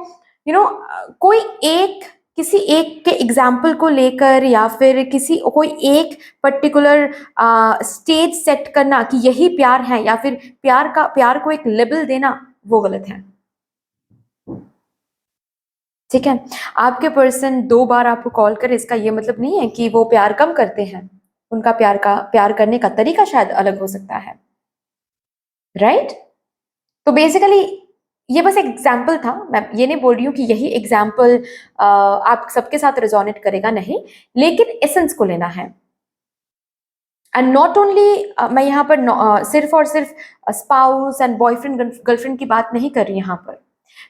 कोई एक किसी एक के एग्जाम्पल को लेकर या फिर किसी कोई एक पर्टिकुलर स्टेज सेट करना कि यही प्यार है, या फिर प्यार को एक लेबल देना, वो गलत है। ठीक है, आपके पर्सन 2 बार आपको कॉल करे इसका ये मतलब नहीं है कि वो प्यार कम करते हैं। उनका प्यार करने का तरीका शायद अलग हो सकता है, राइट? तो बेसिकली ये बस एक एग्जाम्पल था। मैं ये नहीं बोल रही हूँ कि यही एग्जाम्पल आप सबके साथ रिजोनेट करेगा, नहीं, लेकिन एसेंस को लेना है। एंड नॉट ओनली, मैं यहाँ पर सिर्फ और सिर्फ स्पाउस एंड बॉयफ्रेंड गर्लफ्रेंड की बात नहीं कर रही यहाँ पर।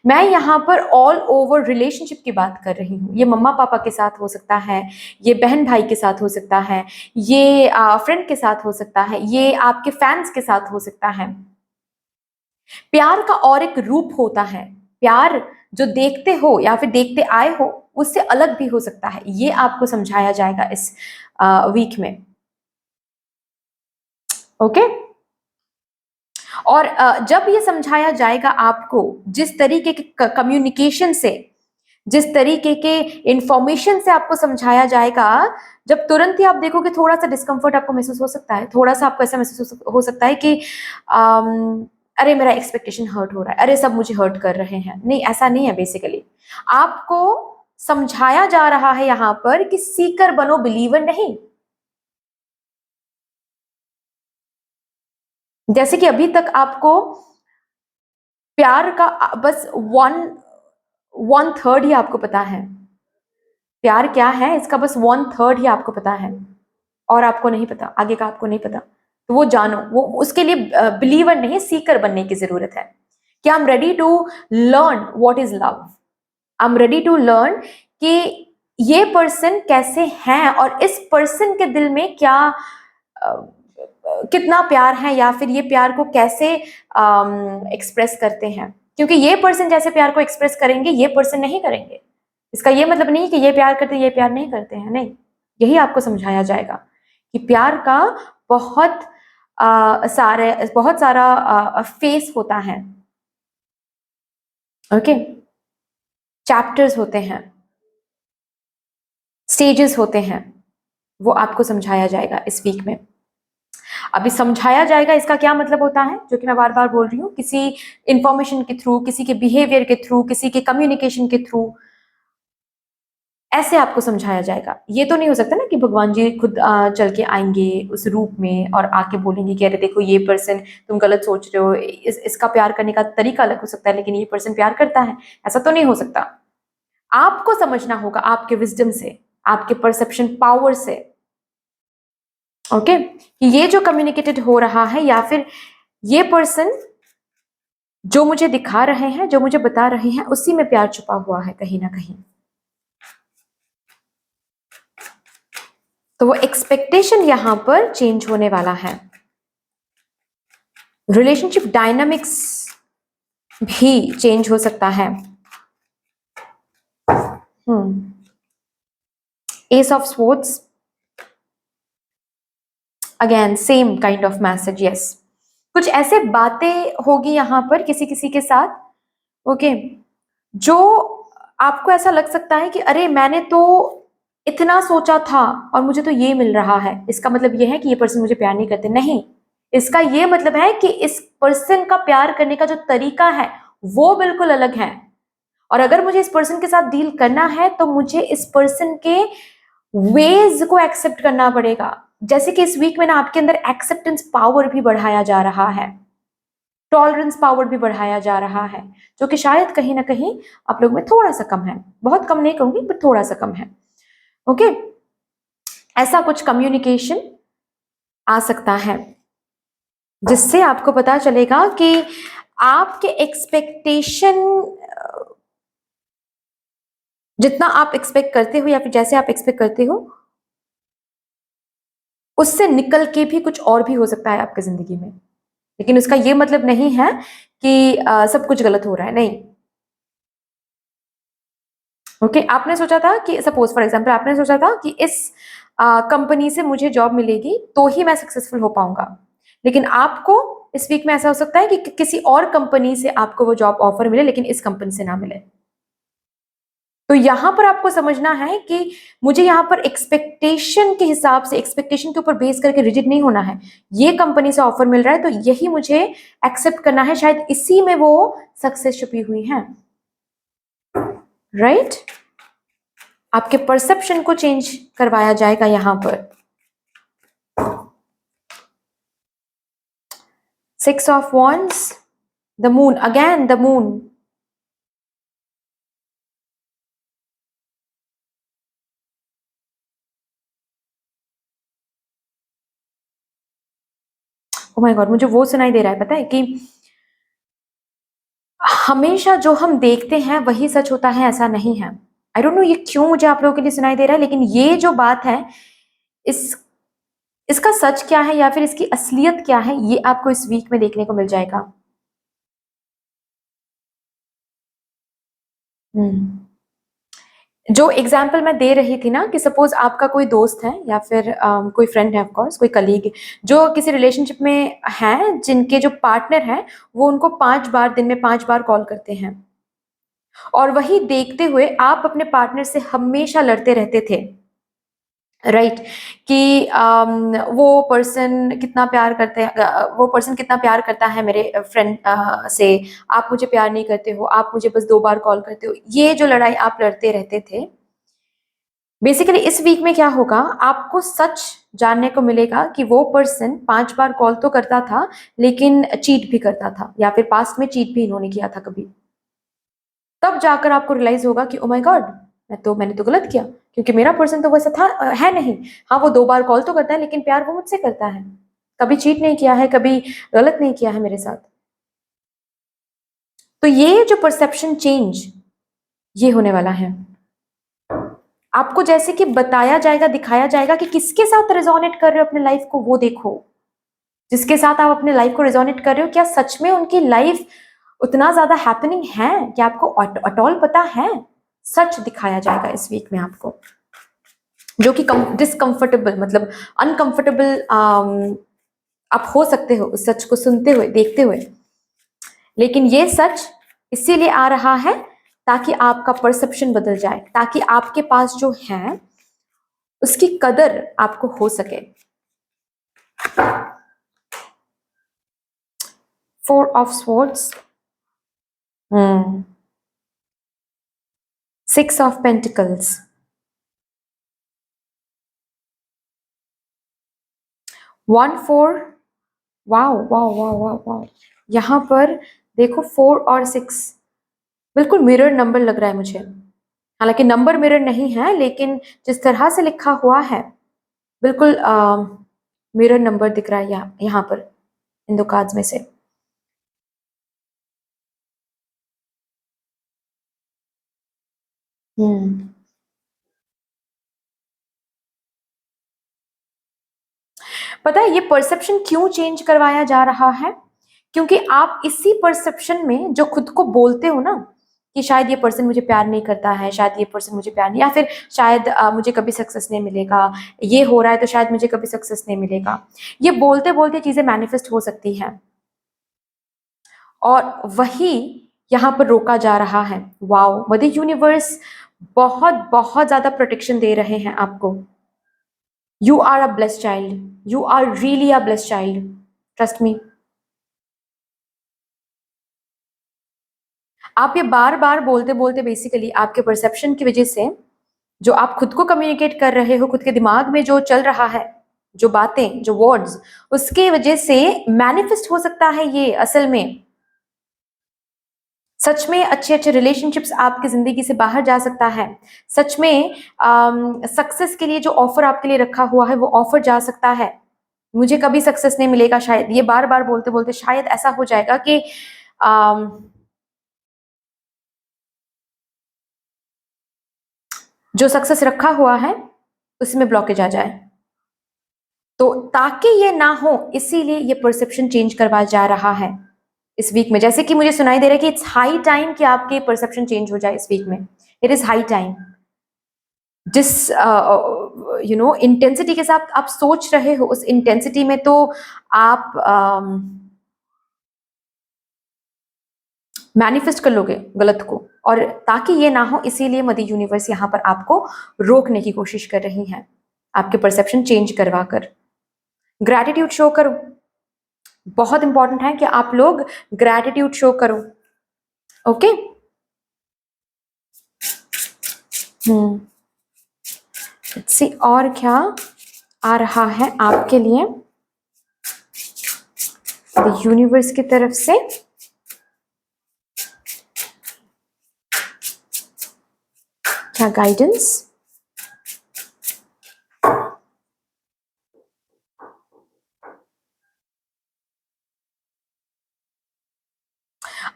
मैं यहाँ पर ऑल ओवर रिलेशनशिप की बात कर रही हूँ। ये मम्मा पापा के साथ हो सकता है, ये बहन भाई के साथ हो सकता है, ये फ्रेंड के साथ हो सकता है, ये आपके फैंस के साथ हो सकता है। प्यार का और एक रूप होता है। प्यार जो देखते हो या फिर देखते आए हो उससे अलग भी हो सकता है। ये आपको समझाया जाएगा इस वीक में, ओके? और जब ये समझाया जाएगा आपको, जिस तरीके के कम्युनिकेशन से, जिस तरीके के इंफॉर्मेशन से आपको समझाया जाएगा, जब तुरंत ही आप देखोगे थोड़ा सा डिस्कम्फर्ट आपको महसूस हो सकता है। थोड़ा सा आपको ऐसा महसूस हो सकता है कि अरे मेरा एक्सपेक्टेशन हर्ट हो रहा है, अरे सब मुझे हर्ट कर रहे हैं। नहीं, ऐसा नहीं है। बेसिकली आपको समझाया जा रहा है यहाँ पर कि सीकर बनो, बिलीवर नहीं। जैसे कि अभी तक आपको प्यार का बस 1/3 ही आपको पता है। प्यार क्या है इसका बस 1/3 ही आपको पता है, और आपको नहीं पता, आगे का आपको नहीं पता। तो वो जानो, वो उसके लिए बिलीवर नहीं, सीकर बनने की जरूरत है कि I am ready to learn what is love. I am ready to learn कि ये पर्सन कैसे हैं और इस पर्सन के दिल में क्या कितना प्यार है, या फिर ये प्यार को कैसे एक्सप्रेस करते हैं। क्योंकि ये पर्सन जैसे प्यार को एक्सप्रेस करेंगे ये पर्सन नहीं करेंगे। इसका ये मतलब नहीं कि ये प्यार करते ये प्यार नहीं करते हैं, नहीं। यही आपको समझाया जाएगा कि प्यार का बहुत बहुत सारा फेस होता है, ओके? चैप्टर्स होते हैं, स्टेजेस होते हैं, वो आपको समझाया जाएगा इस वीक में। अभी समझाया जाएगा इसका क्या मतलब होता है, जो कि मैं बार बार बोल रही हूँ, किसी इंफॉर्मेशन के थ्रू, किसी के बिहेवियर के थ्रू, किसी के कम्युनिकेशन के थ्रू, ऐसे आपको समझाया जाएगा। ये तो नहीं हो सकता ना कि भगवान जी खुद चल के आएंगे उस रूप में और आके बोलेंगे कि अरे देखो ये पर्सन तुम गलत सोच रहे हो, इसका प्यार करने का तरीका अलग हो सकता है लेकिन ये पर्सन प्यार करता है। ऐसा तो नहीं हो सकता। आपको समझना होगा आपके विजडम से, आपके परसेप्शन पावर से, ओके? कि ये जो कम्युनिकेटेड हो रहा है या फिर ये पर्सन जो मुझे दिखा रहे हैं, जो मुझे बता रहे हैं, उसी में प्यार छुपा हुआ है कहीं ना कहीं। तो वो एक्सपेक्टेशन यहां पर चेंज होने वाला है। रिलेशनशिप डायनामिक्स भी चेंज हो सकता है। S of swords, again same kind of message, yes. कुछ ऐसे बातें होगी यहां पर किसी किसी के साथ, ओके, जो आपको ऐसा लग सकता है कि अरे मैंने तो इतना सोचा था और मुझे तो ये मिल रहा है। इसका मतलब ये है कि ये पर्सन मुझे प्यार नहीं करते, नहीं। इसका ये मतलब है कि इस पर्सन का प्यार करने का जो तरीका है वो बिल्कुल अलग है, और अगर मुझे इस पर्सन के साथ डील करना है तो मुझे इस पर्सन के वेज को एक्सेप्ट करना पड़ेगा। जैसे कि इस वीक में ना आपके अंदर एक्सेप्टेंस पावर भी बढ़ाया जा रहा है, टॉलरेंस पावर भी बढ़ाया जा रहा है, जो कि शायद कहीं ना कहीं आप लोग में थोड़ा सा कम है। बहुत कम नहीं कहूंगी, बट थोड़ा सा कम है, ओके? ऐसा कुछ कम्युनिकेशन आ सकता है जिससे आपको पता चलेगा कि आपके एक्सपेक्टेशन, जितना आप एक्सपेक्ट करते हो या फिर जैसे आप एक्सपेक्ट करते हो उससे निकल के भी कुछ और भी हो सकता है आपकी जिंदगी में। लेकिन उसका ये मतलब नहीं है कि सब कुछ गलत हो रहा है, नहीं। ओके, आपने सोचा था कि सपोज फॉर एग्जांपल आपने सोचा था कि इस कंपनी से मुझे जॉब मिलेगी तो ही मैं सक्सेसफुल हो पाऊंगा, लेकिन आपको इस वीक में ऐसा हो सकता है कि किसी और कंपनी से आपको वो जॉब ऑफर मिले लेकिन इस कंपनी से ना मिले। तो यहाँ पर आपको समझना है कि मुझे यहाँ पर एक्सपेक्टेशन के हिसाब से, एक्सपेक्टेशन के ऊपर बेस करके रिजिड नहीं होना है। ये कंपनी से ऑफर मिल रहा है तो यही मुझे एक्सेप्ट करना है, शायद इसी में वो सक्सेस छुपी हुई है, राइट? आपके परसेप्शन को चेंज करवाया जाएगा यहाँ पर। 6 of Wands, the moon, again the moon. Oh my God, मुझे वो सुनाई दे रहा है, पता है कि हमेशा जो हम देखते हैं वही सच होता है, ऐसा नहीं है। आई डोंट नो ये क्यों मुझे आप लोगों के लिए सुनाई दे रहा है, लेकिन ये जो बात है, इस इसका सच क्या है या फिर इसकी असलियत क्या है, ये आपको इस वीक में देखने को मिल जाएगा। जो एग्जाम्पल मैं दे रही थी ना कि सपोज आपका कोई दोस्त है या फिर कोई फ्रेंड है, ऑफ कोर्स कोई कलीग, जो किसी रिलेशनशिप में है, जिनके जो पार्टनर हैं वो उनको 5 बार, दिन में 5 बार कॉल करते हैं, और वही देखते हुए आप अपने पार्टनर से हमेशा लड़ते रहते थे, राइट? कि वो पर्सन कितना प्यार करते हैं, वो पर्सन कितना प्यार करता है मेरे फ्रेंड से, आप मुझे प्यार नहीं करते हो, आप मुझे बस 2 बार कॉल करते हो। ये जो लड़ाई आप लड़ते रहते थे, बेसिकली इस वीक में क्या होगा, आपको सच जानने को मिलेगा कि वो पर्सन 5 बार कॉल तो करता था लेकिन चीट भी करता था, या फिर पास्ट में चीट भी इन्होंने किया था कभी। तब जाकर आपको रियलाइज होगा कि ओ माय गॉड, मैंने तो गलत किया, क्योंकि मेरा पर्सन तो वैसा था है नहीं। हाँ, वो 2 बार कॉल तो करता है लेकिन प्यार वो मुझसे करता है, कभी चीट नहीं किया है, कभी गलत नहीं किया है मेरे साथ। तो ये जो परसेप्शन चेंज ये होने वाला है, आपको जैसे कि बताया जाएगा, दिखाया जाएगा कि किसके साथ रेजोनेट कर रहे हो अपने लाइफ को, वो देखो। जिसके साथ आप अपने लाइफ को रेजोनेट कर रहे हो, क्या सच में उनकी लाइफ उतना ज्यादा हैपनिंग है, क्या आपको अटॉल पता है? सच दिखाया जाएगा इस वीक में आपको, जो कि डिसकंफर्टेबल, मतलब अनकंफर्टेबल आप हो सकते हो उस सच को सुनते हुए, देखते हुए, लेकिन ये सच इसीलिए आ रहा है ताकि आपका परसेप्शन बदल जाए, ताकि आपके पास जो है उसकी कदर आपको हो सके। 4 of Swords, 6 of Pentacles, 1 4, wow wow wow wow wow, यहाँ पर देखो 4 और 6 बिल्कुल मिरर नंबर लग रहा है मुझे। हालांकि नंबर मिरर नहीं है, लेकिन जिस तरह से लिखा हुआ है बिल्कुल मिरर नंबर दिख रहा है यहाँ पर इन दो कार्ड्स में से। पता है ये परसेप्शन क्यों चेंज करवाया जा रहा है? क्योंकि आप इसी परसेप्शन में जो खुद को बोलते हो ना कि शायद ये पर्सन मुझे प्यार नहीं करता है, शायद ये पर्सन मुझे प्यार नहीं, या फिर शायद मुझे कभी सक्सेस नहीं मिलेगा, ये हो रहा है तो शायद मुझे कभी सक्सेस नहीं मिलेगा, ये बोलते बोलते चीजें मैनिफेस्ट हो सकती हैं, और वही यहाँ पर रोका जा रहा है। वाओ, मदर यूनिवर्स बहुत बहुत ज्यादा प्रोटेक्शन दे रहे हैं आपको। You are a blessed child. You are really a blessed child. Trust me. आप ये बार बार बोलते बोलते बेसिकली आपके परसेप्शन की वजह से, जो आप खुद को कम्युनिकेट कर रहे हो, खुद के दिमाग में जो चल रहा है, जो बातें, जो वर्ड्स, उसके वजह से मैनिफेस्ट हो सकता है ये असल में। सच में अच्छे अच्छे रिलेशनशिप्स आपकी जिंदगी से बाहर जा सकता है। सच में सक्सेस के लिए जो ऑफर आपके लिए रखा हुआ है वो ऑफर जा सकता है। मुझे कभी सक्सेस नहीं मिलेगा, शायद ये बार बार बोलते बोलते शायद ऐसा हो जाएगा कि जो सक्सेस रखा हुआ है उसमें ब्लॉकेज आ जाए। तो ताकि ये ना हो, इसीलिए ये परसेप्शन चेंज करवाया जा रहा है इस वीक में। जैसे कि मुझे सुनाई दे रहा है कि इट्स हाई टाइम कि आपके परसेप्शन चेंज हो जाए इस वीक में। It is high time. जिस इंटेंसिटी के साथ आप सोच रहे हो, उस इंटेंसिटी में तो आप मैनिफेस्ट कर लोगे गलत को, और ताकि ये ना हो इसीलिए मदर यूनिवर्स यहाँ पर आपको रोकने की कोशिश कर रही है, आपके परसेप्शन चेंज करवा कर। ग्रैटिट्यूड शो करो, बहुत इंपॉर्टेंट है कि आप लोग ग्रैटिट्यूड शो करो। ओके, सी और क्या आ रहा है आपके लिए यूनिवर्स की तरफ से। क्या गाइडेंस?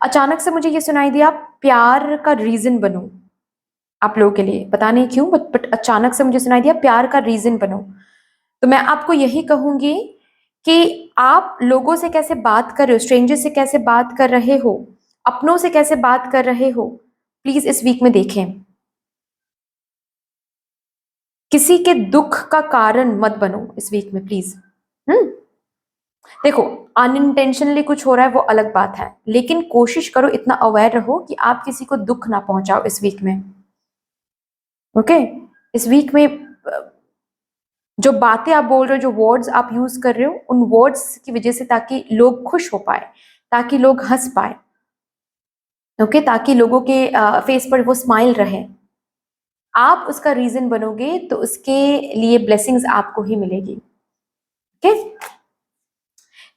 अचानक से मुझे ये सुनाई दिया, प्यार का रीजन बनो। आप लोगों के लिए पता नहीं क्यों, बट अचानक से मुझे सुनाई दिया प्यार का रीजन बनो। तो मैं आपको यही कहूंगी कि आप लोगों से कैसे बात कर रहे हो, स्ट्रेंजर से कैसे बात कर रहे हो, अपनों से कैसे बात कर रहे हो, प्लीज इस वीक में देखें। किसी के दुख का कारण मत बनो इस वीक में प्लीज। देखो, अनइंटेंशनली कुछ हो रहा है वो अलग बात है, लेकिन कोशिश करो इतना अवेयर रहो कि आप किसी को दुख ना पहुंचाओ इस वीक में। ओके, इस वीक में जो बातें आप बोल रहे हो, जो वर्ड्स आप यूज कर रहे हो, उन वर्ड्स की वजह से ताकि लोग खुश हो पाए, ताकि लोग हंस पाए, ओके, ताकि लोगों के फेस पर वो स्माइल रहे, आप उसका रीजन बनोगे तो उसके लिए ब्लेसिंग्स आपको ही मिलेगी। Okay,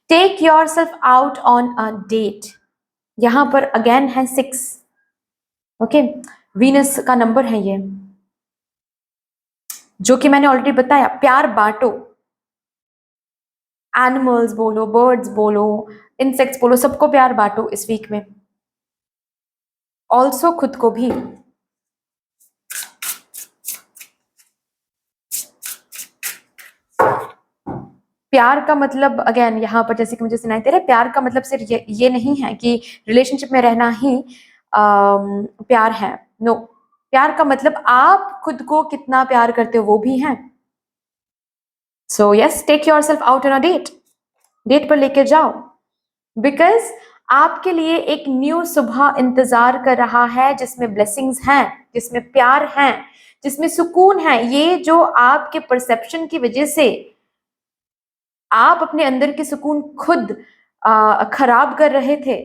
take yourself out on a date. यहां पर अगेन है 6। ओके, वीनस का नंबर है ये, जो कि मैंने ऑलरेडी बताया, प्यार बांटो। एनिमल्स बोलो, बर्ड्स बोलो, इंसेक्ट्स बोलो, सबको प्यार बांटो इस वीक में, ऑल्सो खुद को भी। प्यार का मतलब अगेन यहाँ पर जैसे कि मुझे सुनाई दे रहा है, प्यार का मतलब सिर्फ ये नहीं है कि रिलेशनशिप में रहना ही प्यार है। नो, प्यार का मतलब आप खुद को कितना प्यार करते हो वो भी है। So yes, take yourself out on a date, date पर लेकर जाओ, बिकॉज आपके लिए एक न्यू सुबह इंतजार कर रहा है, जिसमें ब्लेसिंग्स हैं, जिसमें प्यार है, जिसमें सुकून है। ये जो आपके परसेप्शन की वजह से आप अपने अंदर की सुकून खुद खराब कर रहे थे,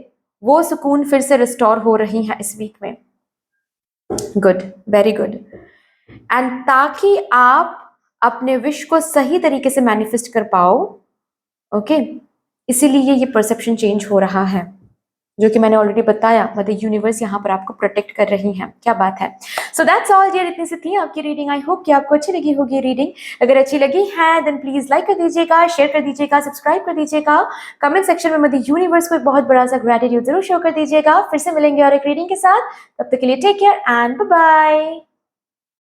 वो सुकून फिर से रिस्टोर हो रही है इस वीक में। Good, very good. एंड ताकि आप अपने विश को सही तरीके से मैनिफेस्ट कर पाओ, ओके, इसीलिए ये परसेप्शन चेंज हो रहा है, जो कि मैंने ऑलरेडी बताया, मतलब यूनिवर्स यहाँ पर आपको प्रोटेक्ट कर रही है। क्या बात है। सो दैट्स ऑल डियर, इतनी सी थी आपकी रीडिंग। आई होप कि आपको अच्छी लगी होगी रीडिंग। अगर अच्छी लगी है देन प्लीज लाइक कर दीजिएगा, शेयर कर दीजिएगा, सब्सक्राइब कर दीजिएगा, कमेंट सेक्शन में मदर यूनिवर्स को एक बहुत बड़ा सा ग्रेटिट्यूड जरूर शो कर दीजिएगा। फिर से मिलेंगे और एक रीडिंग के साथ, तब तक के लिए take care and bye bye.